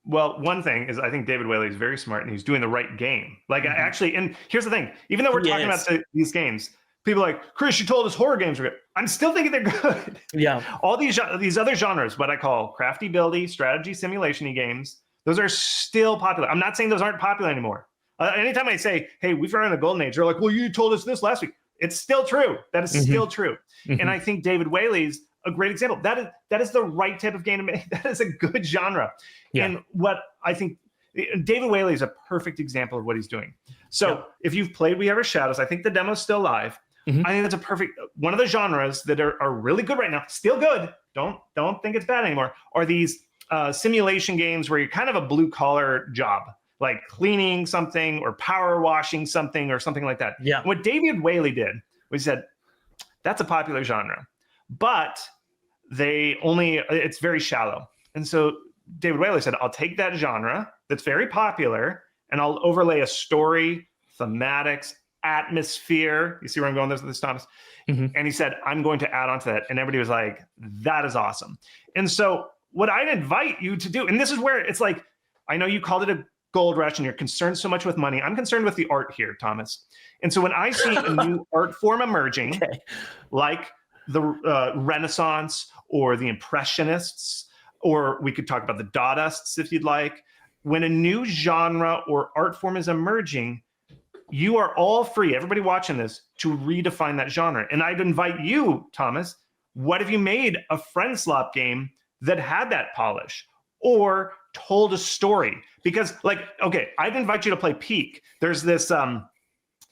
Well, one thing is, I think David Whaley is very smart, and he's doing the right game. Like, actually, and here's the thing, even though we're talking about these games, people are like, Chris, you told us horror games are good. I'm still thinking they're good. Yeah. All these other genres, what I call crafty, buildy, strategy, simulation-y games, those are still popular. I'm not saying those aren't popular anymore. Anytime I say, hey, we've run in a golden age, they're like, well, you told us this last week. It's still true. That is still true. And I think David Whaley's a great example. That is the right type of game to make. That is a good genre. Yeah. And what I think, David Whaley is a perfect example of what he's doing. So if you've played We Harvest Shadows, I think the demo's still live. I think that's a perfect, one of the genres that are really good right now, still good, don't think it's bad anymore, are these simulation games where you're kind of a blue collar job. like cleaning something or power washing something or something like that. Yeah. And what David Whaley did was he said, that's a popular genre, but it's very shallow. And so David Whaley said, I'll take that genre that's very popular and I'll overlay a story, thematics, atmosphere. You see where I'm going with this, Thomas? Mm-hmm. And he said, I'm going to add on to that. And everybody was like, that is awesome. And so what I'd invite you to do, and this is where it's like, I know you called it a gold rush and you're concerned so much with money. I'm concerned with the art here, Thomas. And so when I see a new art form emerging, like the Renaissance or the Impressionists, or we could talk about the Dadaists if you'd like, when a new genre or art form is emerging, you are all free, everybody watching this, to redefine that genre. And I'd invite you, Thomas, what if you made a friend slop game that had that polish or told a story? Because like, okay, I'd invite you to play Peak. There's this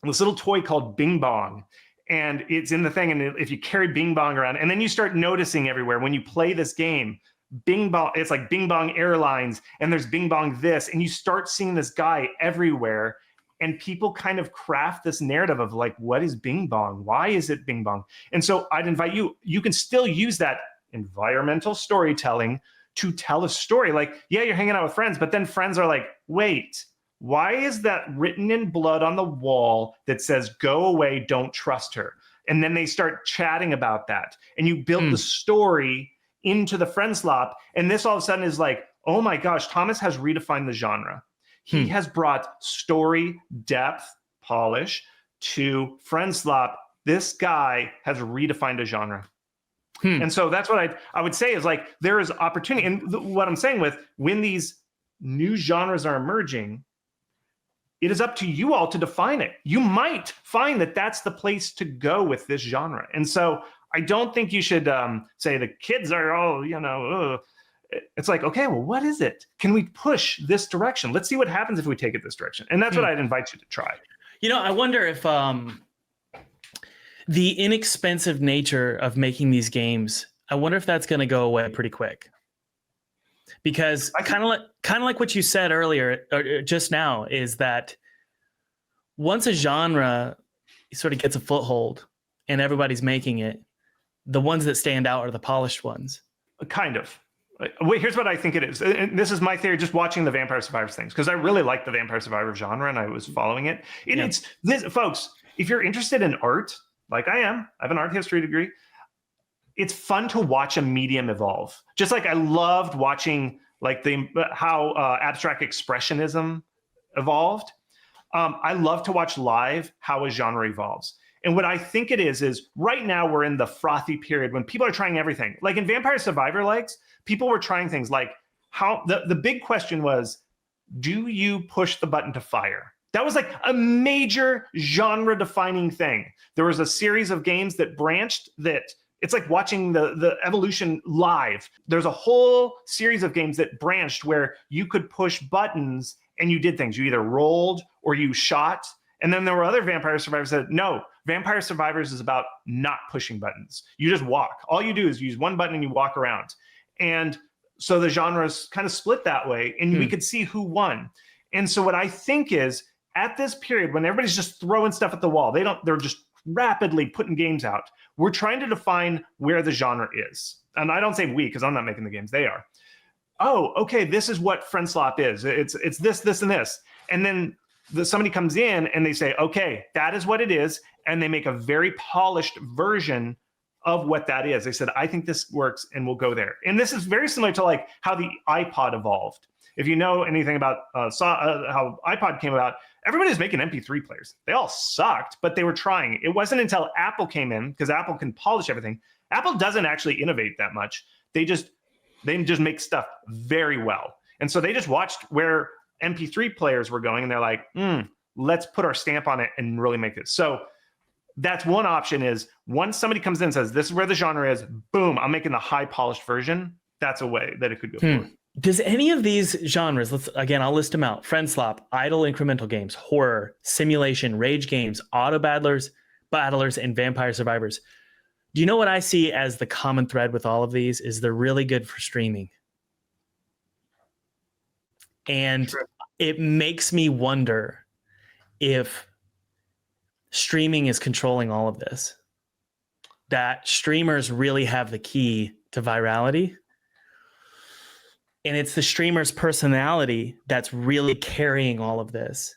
little toy called Bing Bong, and it's in the thing. And if you carry Bing Bong around, and then you start noticing everywhere when you play this game, Bing Bong, it's like Bing Bong Airlines, and there's Bing Bong this, and you start seeing this guy everywhere. And people kind of craft this narrative of like, what is Bing Bong? Why is it Bing Bong? And so I'd invite you, you can still use that environmental storytelling to tell a story. Like, yeah, you're hanging out with friends, but then friends are like, wait, why is that written in blood on the wall that says, go away, don't trust her? And then they start chatting about that. And you build the story into the friend slop. And this all of a sudden is like, oh my gosh, Thomas has redefined the genre. He has brought story, depth, polish to friend slop. This guy has redefined a genre. And so that's what I would say is like, there is opportunity. And what I'm saying with when these new genres are emerging, it is up to you all to define it. You might find that that's the place to go with this genre. And so I don't think you should say the kids are all, it's like, okay, well, what is it? Can we push this direction? Let's see what happens if we take it this direction. And that's what I'd invite you to try. I wonder if the inexpensive nature of making these games, I wonder if that's going to go away pretty quick. Because kind of like what you said earlier, or just now, is that once a genre sort of gets a foothold and everybody's making it, the ones that stand out are the polished ones. Kind of. Wait, here's what I think it is. And this is my theory, just watching the Vampire Survivors things, because I really like the Vampire Survivor genre and I was following it. It's this, folks, if you're interested in art, like I am, I have an art history degree. It's fun to watch a medium evolve. Just like I loved watching like how abstract expressionism evolved. I love to watch live how a genre evolves. And what I think it is right now we're in the frothy period when people are trying everything. Like in Vampire Survivor likes, people were trying things like how the big question was, do you push the button to fire? That was like a major genre defining thing. There was a series of games that branched that it's like watching the evolution live. There's a whole series of games that branched where you could push buttons and you did things. You either rolled or you shot. And then there were other Vampire Survivors that, no, Vampire Survivors is about not pushing buttons. You just walk. All you do is use one button and you walk around. And so the genres kind of split that way, and we could see who won. And so what I think is, at this period when everybody's just throwing stuff at the wall, they're just rapidly putting games out. We're trying to define where the genre is. And I don't say we, because I'm not making the games, they are. Oh, okay, this is what friend slop is. It's this, this, and this. And then somebody comes in and they say, okay, that is what it is. And they make a very polished version of what that is. They said, I think this works and we'll go there. And this is very similar to like how the iPod evolved. If you know anything about how iPod came about, everybody was making MP3 players. They all sucked, but they were trying. It wasn't until Apple came in, because Apple can polish everything. Apple doesn't actually innovate that much. They just make stuff very well. And so they just watched where MP3 players were going, and they're like, let's put our stamp on it and really make this. So that's one option, is once somebody comes in and says, this is where the genre is, boom, I'm making the high polished version. That's a way that it could go forward. Does any of these genres, I'll list them out: friend slop, idle incremental games, horror, simulation, rage games, auto battlers, and Vampire Survivors. Do you know what I see as the common thread with all of these is they're really good for streaming. And it makes me wonder if streaming is controlling all of this, that streamers really have the key to virality. And it's the streamer's personality that's really carrying all of this,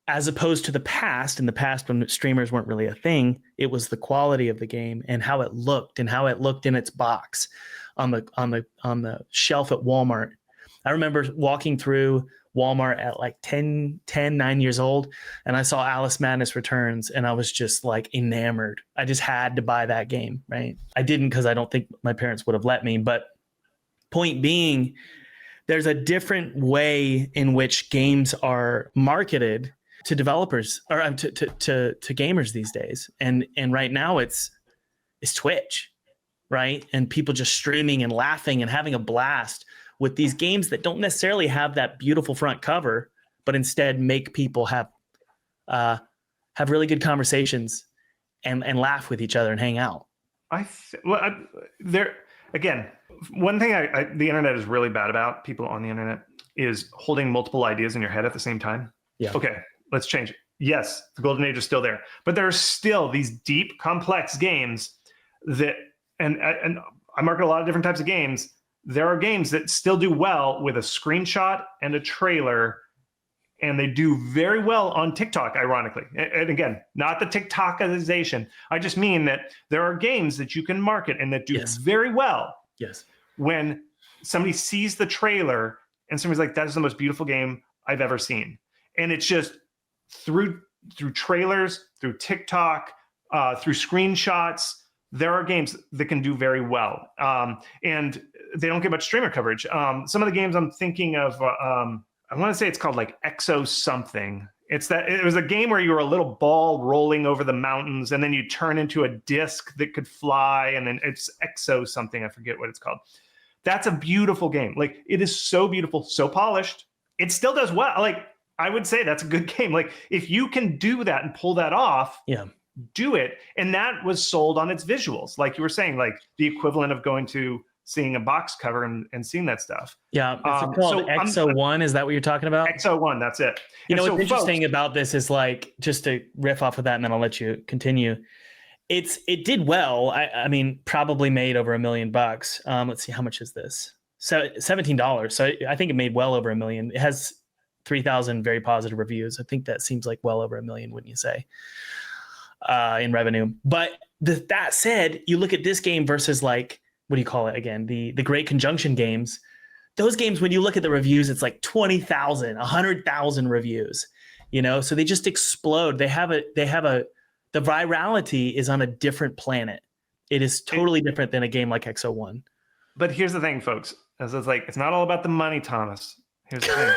as opposed to the past. In the past, when streamers weren't really a thing, it was the quality of the game and how it looked in its box on the shelf at Walmart. I remember walking through Walmart at like 9 years old, and I saw Alice Madness Returns, and I was just like enamored. I just had to buy that game, right? I didn't, because I don't think my parents would have let me. But point being, there's a different way in which games are marketed to developers, or to gamers these days. And right now it's Twitch, right? And people just streaming and laughing and having a blast with these games that don't necessarily have that beautiful front cover, but instead make people have really good conversations and laugh with each other and hang out. Again, one thing the internet is really bad about, people on the internet, is holding multiple ideas in your head at the same time. Yeah. Okay, let's change it. Yes, the golden age is still there, but there are still these deep, complex games that, and I market a lot of different types of games. There are games that still do well with a screenshot and a trailer, and they do very well on TikTok, ironically. And again, not the TikTokization. I just mean that there are games that you can market and that do very well. Yes. When somebody sees the trailer and somebody's like, that is the most beautiful game I've ever seen. And it's just through trailers, through TikTok, through screenshots, there are games that can do very well. And they don't get much streamer coverage. Some of the games I'm thinking of, I want to say it's called like Exo something. It was a game where you were a little ball rolling over the mountains, and then you turn into a disc that could fly, and then it's Exo something. I forget what it's called. That's a beautiful game. Like, it is so beautiful, so polished. It still does well. Like, I would say that's a good game. Like, if you can do that and pull that off, do it. And that was sold on its visuals. Like you were saying, like the equivalent of going to seeing a box cover and seeing that stuff. Yeah. It's called XO1. Is that what you're talking about? XO1, that's it. You know, what's interesting about this is, like, just to riff off of that, and then I'll let you continue. It did well. I mean, probably made over $1 million. Let's see, how much is this? So $17. So I think it made well over $1 million. It has 3,000 very positive reviews. I think that seems like well over $1 million, wouldn't you say, in revenue? But that said, you look at this game versus, like, what do you call it again? The Great Conjunction games. Those games, when you look at the reviews, it's like 20,000, 100,000 reviews, you know? So they just explode. The virality is on a different planet. It is totally different than a game like XO1. But here's the thing, folks. It's not all about the money, Thomas. Here's the thing.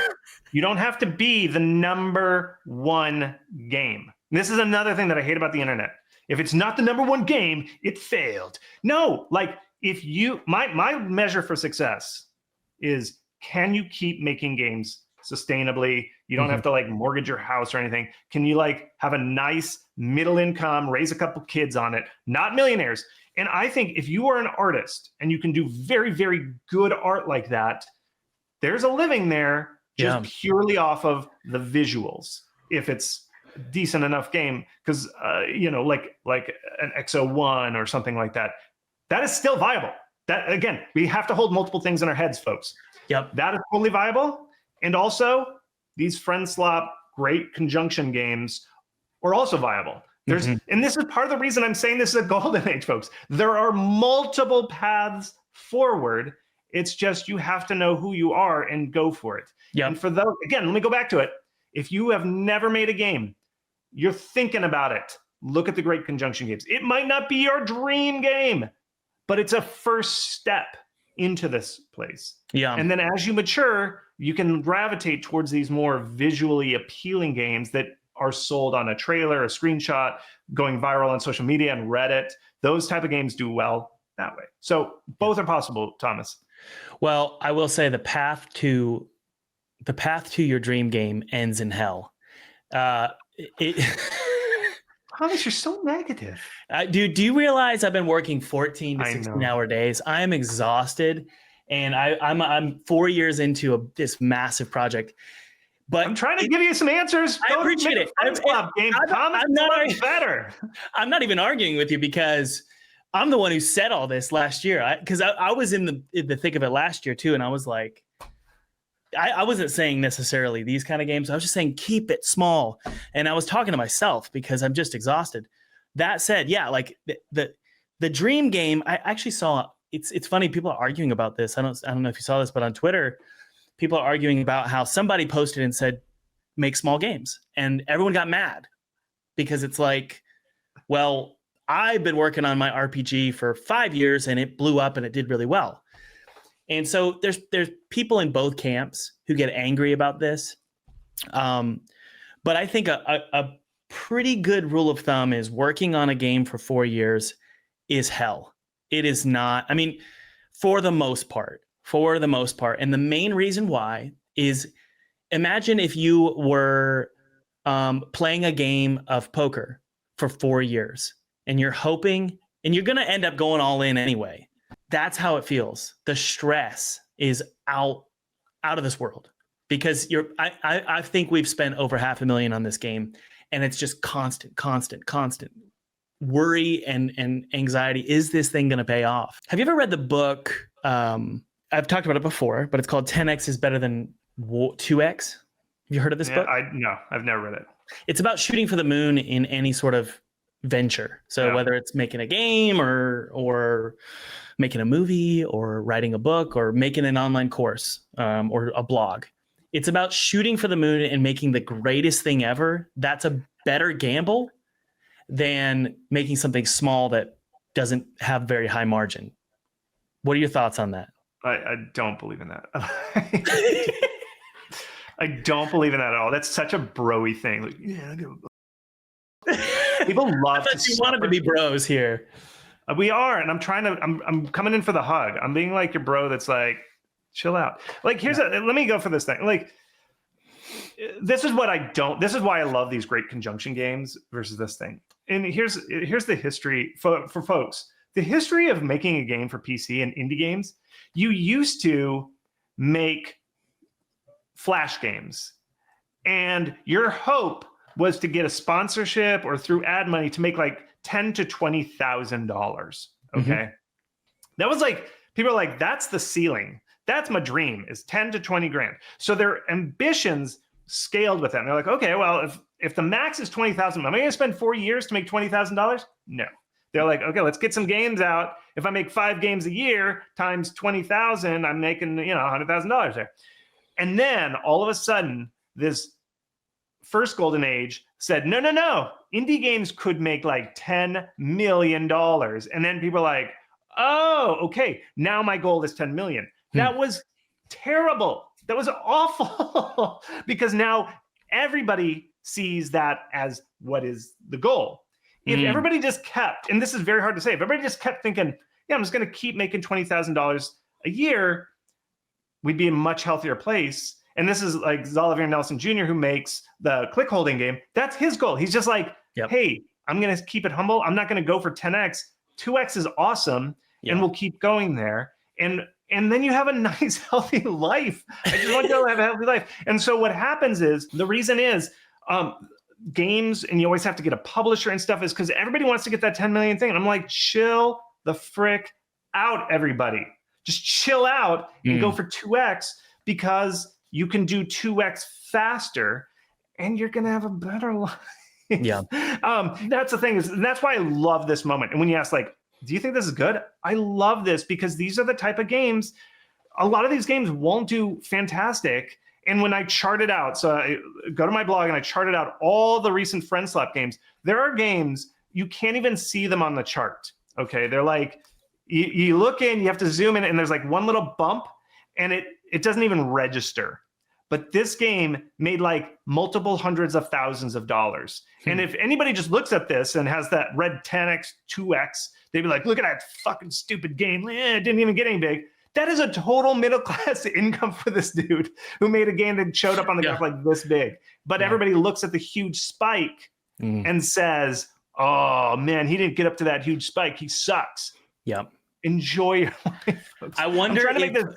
You don't have to be the number one game. And this is another thing that I hate about the internet. If it's not the number one game, it failed. No, like, if you, my measure for success is, can you keep making games sustainably? You don't have to, like, mortgage your house or anything. Can you, like, have a nice middle income, raise a couple kids on it, not millionaires? And I think if you are an artist and you can do very, very good art like that, there's a living there just purely off of the visuals. If it's a decent enough game, because, like an XO1 or something like that, that is still viable. That, again, we have to hold multiple things in our heads, folks. Yep. That is totally viable. And also, these friend slop Great Conjunction games are also viable. And this is part of the reason I'm saying this is a golden age, folks. There are multiple paths forward. It's just, you have to know who you are and go for it. Yep. And for those, again, let me go back to it. If you have never made a game, you're thinking about it, look at the Great Conjunction games. It might not be your dream game, but it's a first step into this place. Yeah. And then as you mature, you can gravitate towards these more visually appealing games that are sold on a trailer, a screenshot, going viral on social media and Reddit. Those type of games do well that way. So both are possible, Thomas. Well, I will say the path to your dream game ends in hell. Thomas, you're so negative. Dude, do you realize I've been working 14 to 16-hour days? I am exhausted, and I'm 4 years into this massive project. But I'm trying to give you some answers. I appreciate it. I'm not even arguing with you because I'm the one who said all this last year. Because I was in the thick of it last year too, and I was like, I wasn't saying necessarily these kind of games. I was just saying keep it small, and I was talking to myself because I'm just exhausted. That said, yeah, like the dream game. I actually saw. It's funny. People are arguing about this. I don't know if you saw this, but on Twitter, people are arguing about how somebody posted and said, make small games. And everyone got mad because it's like, well, I've been working on my RPG for 5 years and it blew up and it did really well. And so there's people in both camps who get angry about this. But I think a pretty good rule of thumb is working on a game for 4 years is hell. It is not, I mean, for the most part. And the main reason why is imagine if you were playing a game of poker for 4 years and you're hoping, and you're going to end up going all in anyway. That's how it feels. The stress is out of this world because I think we've spent over $500,000 on this game, and it's just constant worry and anxiety. Is this thing going to pay off? Have you ever read the book? I've talked about it before, but it's called 10X is better than 2X. Have you heard of this book? No, I've never read it. It's about shooting for the moon in any sort of venture. So whether it's making a game or making a movie or writing a book or making an online course or a blog, it's about shooting for the moon and making the greatest thing ever. That's a better gamble than making something small that doesn't have very high margin. What are your thoughts on that? I don't believe in that. I don't believe in that at all. That's such a bro-y thing. Like, yeah, people love I thought you wanted to be bros here. We are, and I'm coming in for the hug. I'm being like your bro that's like, chill out. Like, let me go for this thing. Like, this is why I love these great conjunction games versus this thing. And here's the history for folks. The history of making a game for PC and indie games, you used to make Flash games, and your hope was to get a sponsorship or through ad money to make like $10,000 to $20,000. Okay, that was like, people are like, that's the ceiling. That's my dream, is 10 to 20 grand. So their ambitions scaled with that. And they're like, okay, well, if the max is 20,000, am I going to spend 4 years to make $20,000? No. They're like, okay, let's get some games out. If I make 5 games a year times 20,000, I'm making, $100,000 there. And then all of a sudden, this first golden age said, no. Indie games could make like $10 million. And then people are like, oh, okay, now my goal is 10 million. That was terrible. That was awful because now everybody sees that as what is the goal. If everybody just kept, and this is very hard to say, if everybody just kept thinking, yeah, I'm just going to keep making $20,000 a year, we'd be in a much healthier place. And this is like Zolliver Nelson Jr., who makes the click holding game. That's his goal. He's just like, hey, I'm going to keep it humble. I'm not going to go for 10X. 2X is awesome. And we'll keep going there. And then you have a nice, healthy life. I just want you to have a healthy life. And so what happens is, the reason is games, and you always have to get a publisher and stuff, is because everybody wants to get that 10 million thing. And I'm like, chill the frick out, everybody. Just chill out and go for 2X, because you can do 2X faster and you're going to have a better life. Yeah. That's the thing, and that's why I love this moment. And when you ask, like, do you think this is good? I love this because these are the type of games, a lot of these games won't do fantastic. And when I charted out, so I go to my blog and I charted out all the recent Slop games, there are games, you can't even see them on the chart. Okay. They're like, you look in, you have to zoom in, and there's like one little bump, and it doesn't even register. But this game made like multiple hundreds of thousands of dollars. And if anybody just looks at this and has that red 10X, 2X, they'd be like, look at that fucking stupid game. It didn't even get any big. That is a total middle-class income for this dude who made a game that showed up on the graph like this big. But everybody looks at the huge spike and says, oh man, he didn't get up to that huge spike. He sucks. Yep. Enjoy your life, folks. I wonder I'm trying to make this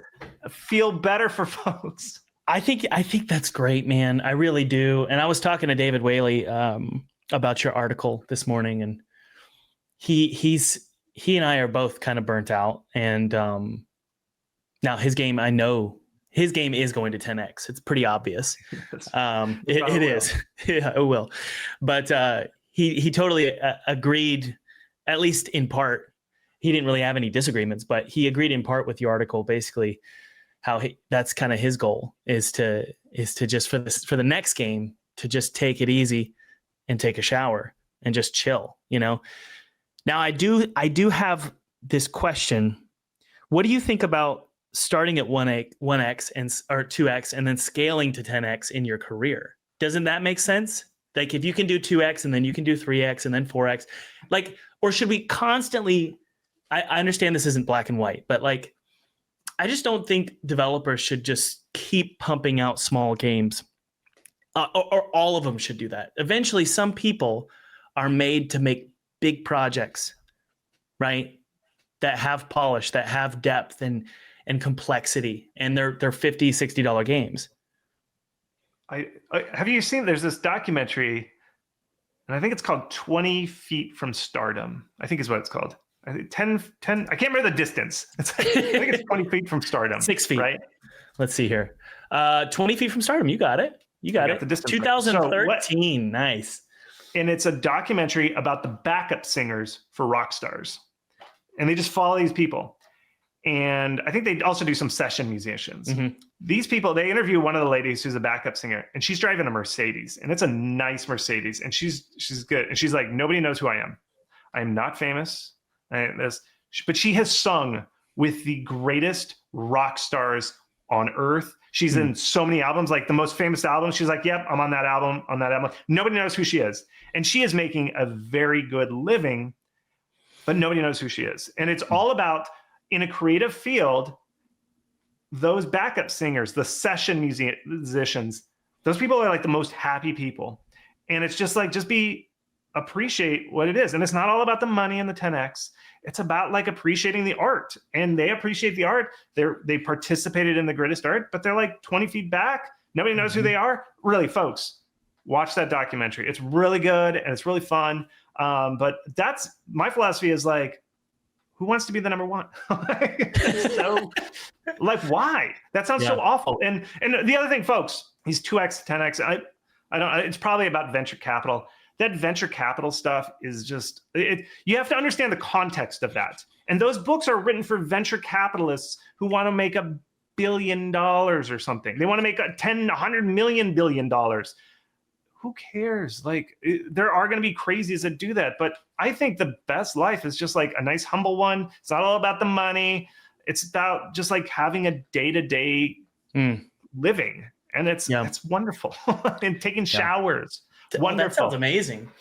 feel better for folks. I think that's great, man. I really do. And I was talking to David Whaley about your article this morning, and he and I are both kind of burnt out. And now his game, I know his game is going to 10x. It's pretty obvious. It is. Yeah, it will. But he totally agreed, at least in part. He didn't really have any disagreements, but he agreed in part with your article, basically how that's kind of his goal is to just for the next game to just take it easy and take a shower and just chill, you know. Now I do have this question. What do you think about starting at 1x and or 2x and then scaling to 10x in your career? Doesn't that make sense? Like if you can do 2x and then you can do 3x and then 4x, like, or should we constantly, I understand this isn't black and white, but like, I just don't think developers should just keep pumping out small games, or all of them should do that. Eventually, some people are made to make big projects, right? That have polish, that have depth and complexity, and they're $50, $60 games. I have you seen? There's this documentary, and I think it's called 20 Feet from Stardom. I think is what it's called. I think 10, I can't remember the distance. I think it's 20 feet from stardom. 6 feet. Right? Let's see here. 20 feet from stardom. You got it. You got it. The distance 2013. So nice. And it's a documentary about the backup singers for rock stars. And they just follow these people. And I think they also do some session musicians. Mm-hmm. These people, they interview one of the ladies who's a backup singer, and she's driving a Mercedes. And it's a nice Mercedes. And she's good. And she's like, nobody knows who I am. I am not famous. But she has sung with the greatest rock stars on earth. She's in so many albums, like the most famous albums. She's like, yep, I'm on that album, Nobody knows who she is. And she is making a very good living, but nobody knows who she is. And it's all about, in a creative field, those backup singers, the session musicians, those people are like the most happy people. And it's just like, appreciate what it is. And it's not all about the money and the 10x. It's about like appreciating the art, and they appreciate the art. They participated in the greatest art, but they're like 20 feet back. Nobody knows who they are. Really, folks, watch that documentary. It's really good and it's really fun. But that's my philosophy is like, who wants to be the number one? So like, why? That sounds so awful. And the other thing, folks, these 2x, 10x, I don't, it's probably about venture capital. That venture capital stuff is just, you have to understand the context of that. And those books are written for venture capitalists who want to make $1 billion or something. They want to make $100 million billion. Who cares? Like, there are going to be crazies that do that. But I think the best life is just like a nice, humble one. It's not all about the money. It's about just like having a day-to-day living. And it's wonderful. And taking showers. Wonderful. That sounds amazing.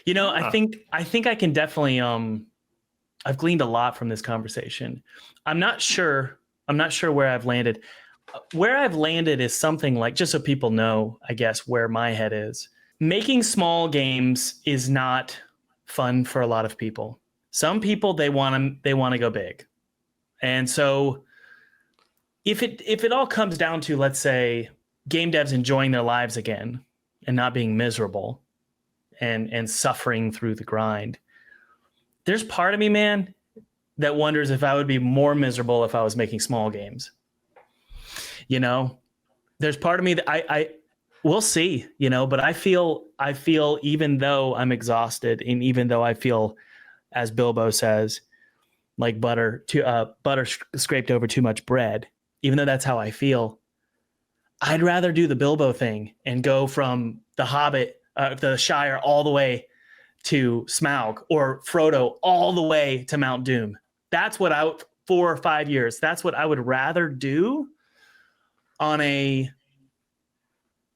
You know, I think I can definitely I've gleaned a lot from this conversation. I'm not sure where I've landed. Where I've landed is something like, just so people know, I guess, where my head is. Making small games is not fun for a lot of people. Some people they want to go big. And so if it all comes down to, let's say, game devs enjoying their lives again, and not being miserable and suffering through the grind, there's part of me, man, that wonders if I would be more miserable if I was making small games. You know, there's part of me that I we'll see, you know, but I feel even though I'm exhausted, and even though I feel, as Bilbo says, like butter scraped over too much bread, even though that's how I feel, I'd rather do the Bilbo thing and go from the Hobbit, the Shire, all the way to Smaug, or Frodo all the way to Mount Doom. That's what 4 or 5 years. That's what I would rather do on a,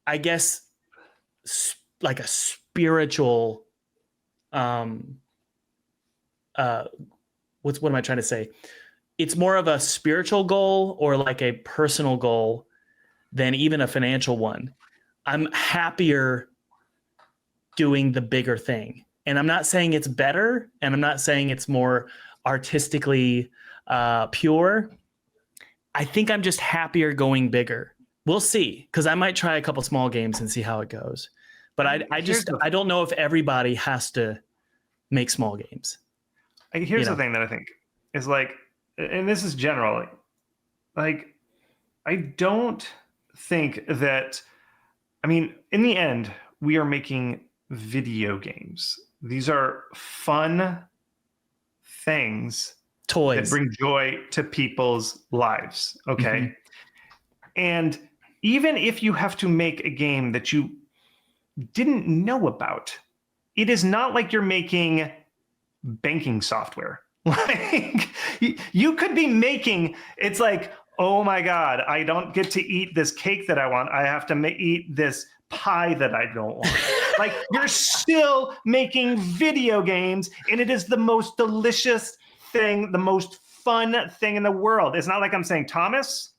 I guess, like a spiritual, what am I trying to say? It's more of a spiritual goal or like a personal goal than even a financial one. I'm happier doing the bigger thing. And I'm not saying it's better, and I'm not saying it's more artistically pure. I think I'm just happier going bigger. We'll see, because I might try a couple small games and see how it goes. But I don't know if everybody has to make small games. Here's the thing that I think is like, and this is general, like, I don't think that, I mean, in the end, we are making video games. These are fun things, toys that bring joy to people's lives. Okay. And even if you have to make a game that you didn't know about, it is not like you're making banking software. Like, you could be making, it's like, oh my God, I don't get to eat this cake that I want. I have to eat this pie that I don't want. Like, you're still making video games, and it is the most delicious thing, the most fun thing in the world. It's not like I'm saying, Thomas,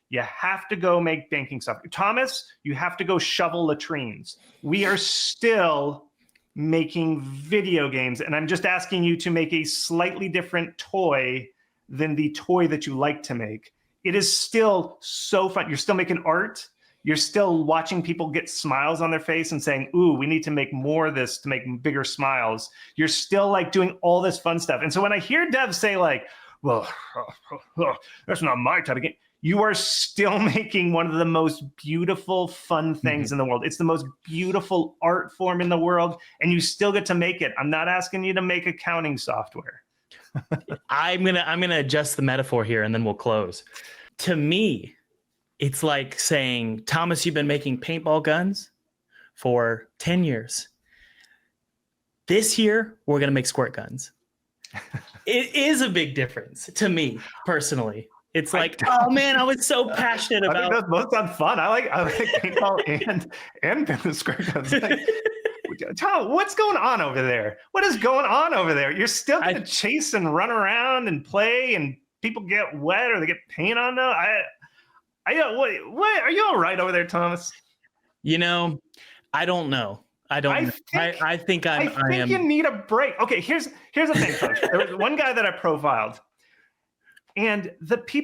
you have to go make banking software. Thomas, you have to go shovel latrines. We are still making video games, and I'm just asking you to make a slightly different toy than the toy that you like to make. It is still so fun. You're still making art. You're still watching people get smiles on their face and saying, ooh, we need to make more of this to make bigger smiles. You're still like doing all this fun stuff. And so when I hear devs say like, well, that's not my type of game, you are still making one of the most beautiful, fun things in the world. It's the most beautiful art form in the world, and you still get to make it. I'm not asking you to make accounting software. I'm gonna adjust the metaphor here, and then we'll close. To me, it's like saying, Thomas, you've been making paintball guns for 10 years. This year, we're gonna make squirt guns. It is a big difference to me personally. It's like, oh man, I was so passionate about. I think those both sound fun. I like paintball and squirt guns. Like, Tom, what's going on over there? What is going on over there? You're still gonna chase and run around and play, and people get wet or they get paint on them. What? Are you all right over there, Thomas? You know, I don't know. I think I am. You need a break. Okay, here's the thing, folks. There was one guy that I profiled. And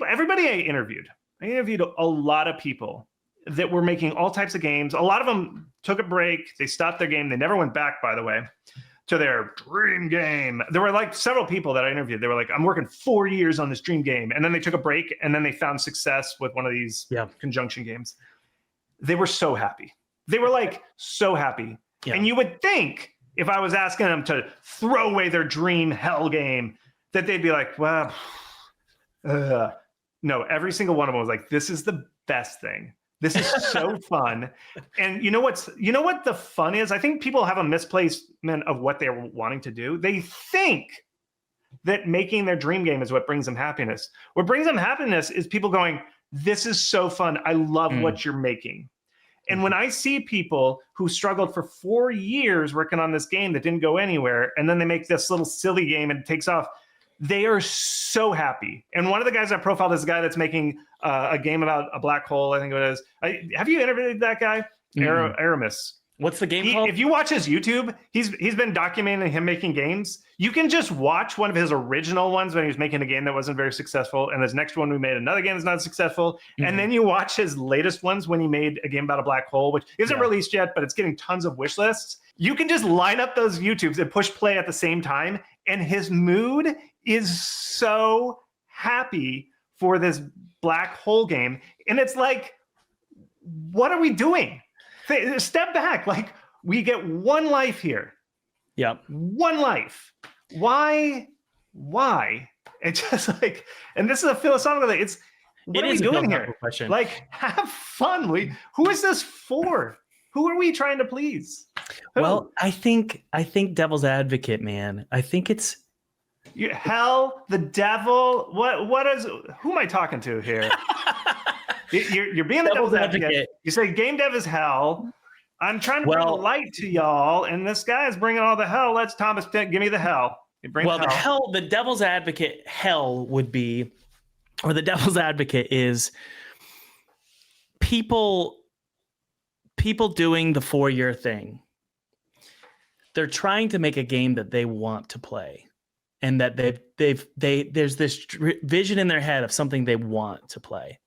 everybody I interviewed a lot of people that were making all types of games. A lot of them took a break. They stopped their game. They never went back, by the way, to their dream game. There were like several people that I interviewed. They were like, I'm working 4 years on this dream game. And then they took a break, and then they found success with one of these conjunction games. They were so happy. They were like so happy. Yeah. And you would think if I was asking them to throw away their dream hell game, that they'd be like, well, no, every single one of them was like, this is the best thing. This is so fun. And you know what the fun is? I think people have a misplacement of what they're wanting to do. They think that making their dream game is what brings them happiness. What brings them happiness is people going, this is so fun. I love what you're making. And when I see people who struggled for 4 years working on this game that didn't go anywhere, and then they make this little silly game and it takes off, they are so happy. And one of the guys I profiled is a guy that's making a game about a black hole, I think it is. Have you interviewed that guy? Aramis. What's the game called? If you watch his YouTube, he's been documenting him making games. You can just watch one of his original ones when he was making a game that wasn't very successful. And his next one, we made another game that's not successful. And then you watch his latest ones when he made a game about a black hole, which isn't released yet, but it's getting tons of wish lists. You can just line up those YouTubes and push play at the same time. And his mood is so happy for this black hole game. And it's like, what are we doing? Step back. Like, we get one life here. Yeah. One life. Why? It's just like, and this is a philosophical thing. What are we doing here? Question. Like, have fun. Who is this for? Who are we trying to please? Who? Well, I think devil's advocate, man. I think it's hell, the devil. Who am I talking to here? You're being the devil's advocate. You say game dev is hell. I'm trying to bring the light to y'all, and this guy is bringing all the hell. Let's Thomas, give me the hell. The devil's advocate hell would be, or the devil's advocate is people doing the 4-year thing. They're trying to make a game that they want to play, and that there's this vision in their head of something they want to play.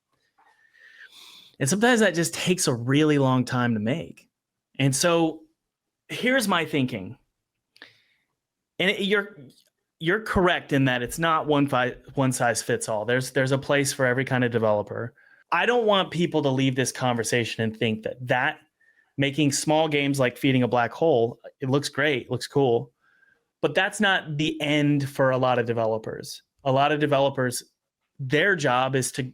And sometimes that just takes a really long time to make. And so here's my thinking. And you're correct in that it's not one size fits all. There's a place for every kind of developer. I don't want people to leave this conversation and think that making small games like Feeding a Black Hole, it looks great, looks cool, but that's not the end for a lot of developers. A lot of developers, their job is to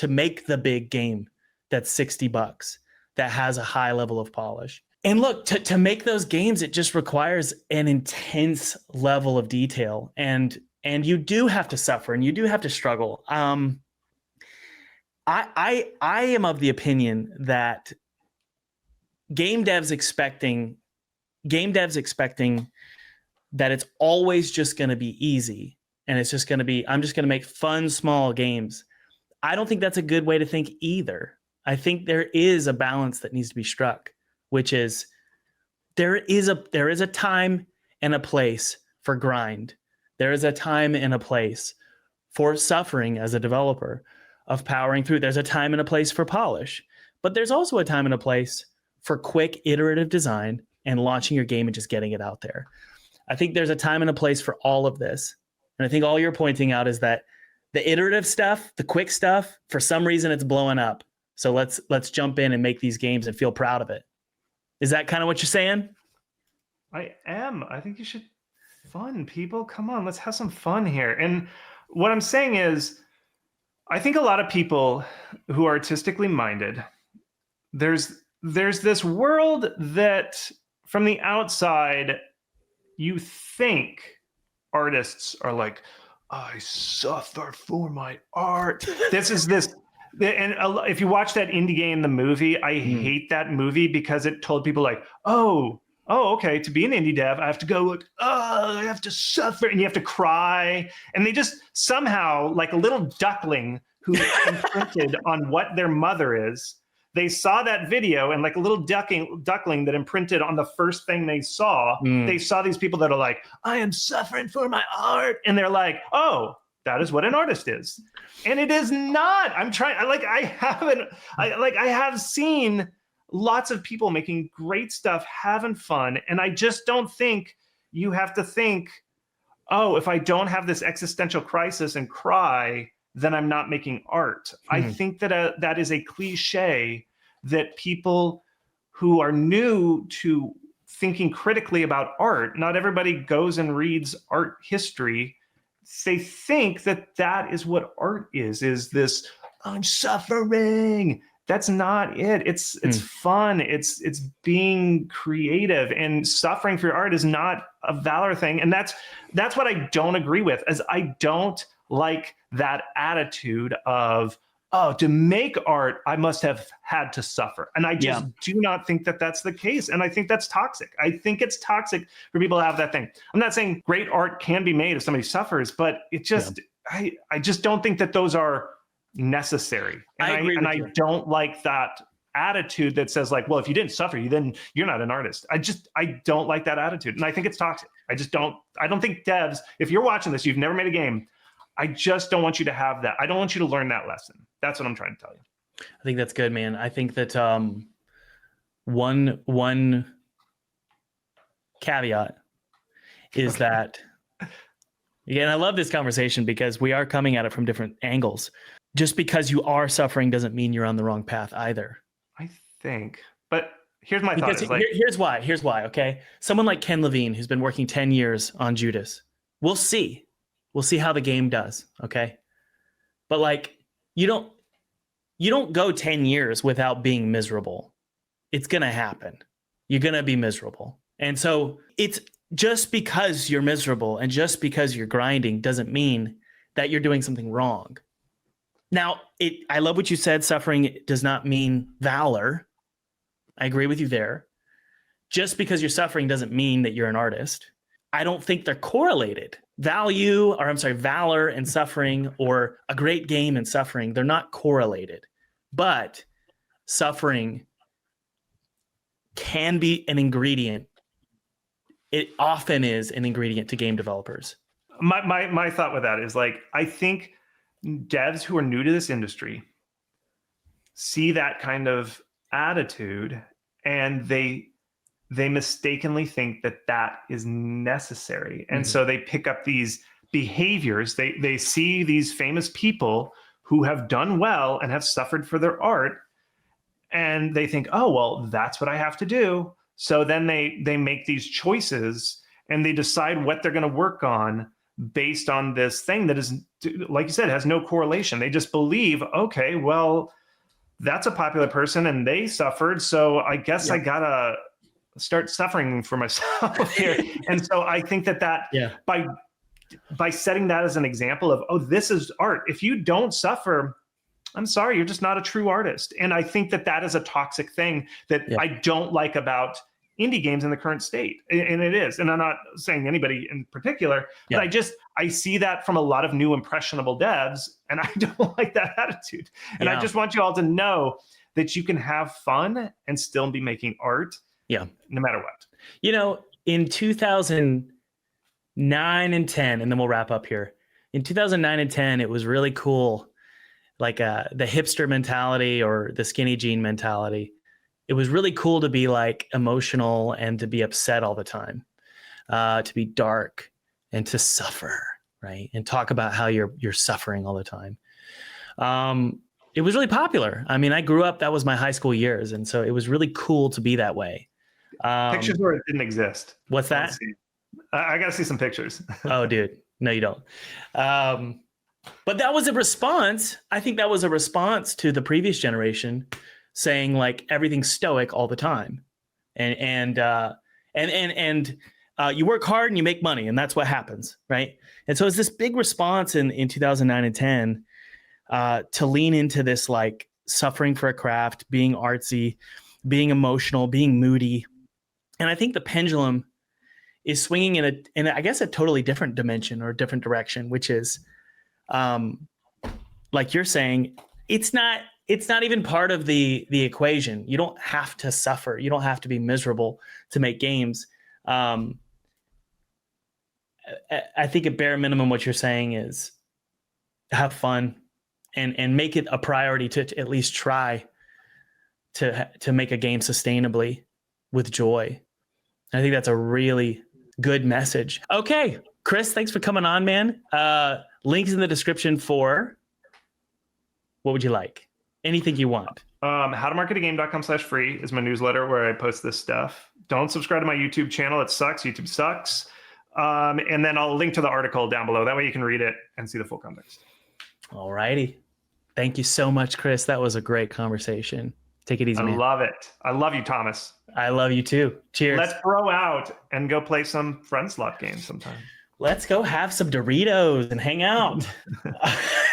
make the big game that's $60 that has a high level of polish. And look, to make those games, it just requires an intense level of detail, and you do have to suffer and you do have to struggle. I am of the opinion that game devs expecting that it's always just going to be easy, and it's just going to be, I'm just going to make fun small games. I don't think that's a good way to think either. I think there is a balance that needs to be struck, which is there is a time and a place for grind. There is a time and a place for suffering as a developer, of powering through. There's a time and a place for polish, but there's also a time and a place for quick iterative design and launching your game and just getting it out there. I think there's a time and a place for all of this. And I think all you're pointing out is that the iterative stuff, the quick stuff, for some reason it's blowing up. So let's jump in and make these games and feel proud of it. Is that kind of what you're saying? I am. I think you should fun, people. Come on, let's have some fun here. And what I'm saying is, I think a lot of people who are artistically minded, there's this world that from the outside, you think artists are like, I suffer for my art. And if you watch that Indie Game, the movie, I hate that movie because it told people like, oh, okay, to be an indie dev, I have to go like, I have to suffer, and you have to cry. And they just somehow, like a little duckling who imprinted on what their mother is, they saw that video, and like a little duckling that imprinted on the first thing they saw, they saw these people that are like, I am suffering for my art. And they're like, oh, that is what an artist is. And it is not. I have seen lots of people making great stuff, having fun. And I just don't think you have to think, oh, if I don't have this existential crisis and cry, then I'm not making art. I think that that is a cliche that people who are new to thinking critically about art, not everybody goes and reads art history. They think that that is what art is this, I'm suffering. That's not it. It's fun. It's being creative, and suffering for your art is not a valor thing. And that's what I don't agree with, as I don't like that attitude of, oh, to make art, I must have had to suffer. And I just do not think that that's the case. And I think that's toxic. I think it's toxic for people to have that thing. I'm not saying great art can be made if somebody suffers, but it just, I just don't think that those are necessary. And I don't like that attitude that says like, well, if you didn't suffer, then you're not an artist. I don't like that attitude. And I think it's toxic. I don't think devs, if you're watching this, you've never made a game, I just don't want you to have that. I don't want you to learn that lesson. That's what I'm trying to tell you. I think that's good, man. I think that one caveat is that, again, I love this conversation because we are coming at it from different angles. Just because you are suffering doesn't mean you're on the wrong path either. I think, but here's my thought. Here's why. Okay. Someone like Ken Levine, who's been working 10 years on Judas, we'll see how the game does. Okay. But like, you don't go 10 years without being miserable. It's going to happen. You're going to be miserable. And so it's just because you're miserable and just because you're grinding doesn't mean that you're doing something wrong. Now, I love what you said. Suffering does not mean valor. I agree with you there. Just because you're suffering doesn't mean that you're an artist. I don't think they're correlated. Valor and suffering, or a great game and suffering, they're not correlated. But suffering can be an ingredient. It often is an ingredient to game developers. My thought with that is like, I think devs who are new to this industry see that kind of attitude, and they mistakenly think that that is necessary. And so they pick up these behaviors. They see these famous people who have done well and have suffered for their art, and they think, oh, well, that's what I have to do. So then they make these choices, and they decide what they're going to work on based on this thing that is, like you said, has no correlation. They just believe, okay, well, that's a popular person and they suffered, so I guess I gotta start suffering for myself here. And so I think that by setting that as an example of, oh, this is art. If you don't suffer, I'm sorry, you're just not a true artist. And I think that is a toxic thing that I don't like about indie games in the current state. And it is. And I'm not saying anybody in particular, but I see that from a lot of new impressionable devs, and I don't like that attitude. And I just want you all to know that you can have fun and still be making art. Yeah. No matter what. You know, in 2009 and 10, and then we'll wrap up here. In 2009 and 10, it was really cool. Like the hipster mentality or the skinny jean mentality. It was really cool to be like emotional and to be upset all the time, to be dark and to suffer, right? And talk about how you're suffering all the time. It was really popular. I mean, I grew up, that was my high school years. And so it was really cool to be that way. Pictures where it didn't exist. What's that? I got to see some pictures. Oh, dude. No, you don't. But that was a response. I think that was a response to the previous generation saying like everything's stoic all the time. And you work hard and you make money, and that's what happens, right? And so it's this big response in 2009 and 10 to lean into this like suffering for a craft, being artsy, being emotional, being moody. And I think the pendulum is swinging in I guess a totally different dimension or a different direction, which is like you're saying, it's not even part of the equation. You don't have to suffer. You don't have to be miserable to make games. I think at bare minimum, what you're saying is have fun and make it a priority to at least try to make a game sustainably with joy. I think that's a really good message. Okay, Chris, thanks for coming on, man. Links in the description for what would you like? Anything you want. howtomarketagame.com/free is my newsletter where I post this stuff. Don't subscribe to my YouTube channel. It sucks. YouTube sucks. And then I'll link to the article down below. That way you can read it and see the full context. All righty. Thank you so much, Chris. That was a great conversation. Take it easy, man. I love it. I love you, Thomas. I love you too. Cheers. Let's throw out and go play some friend slot games sometime. Let's go have some Doritos and hang out.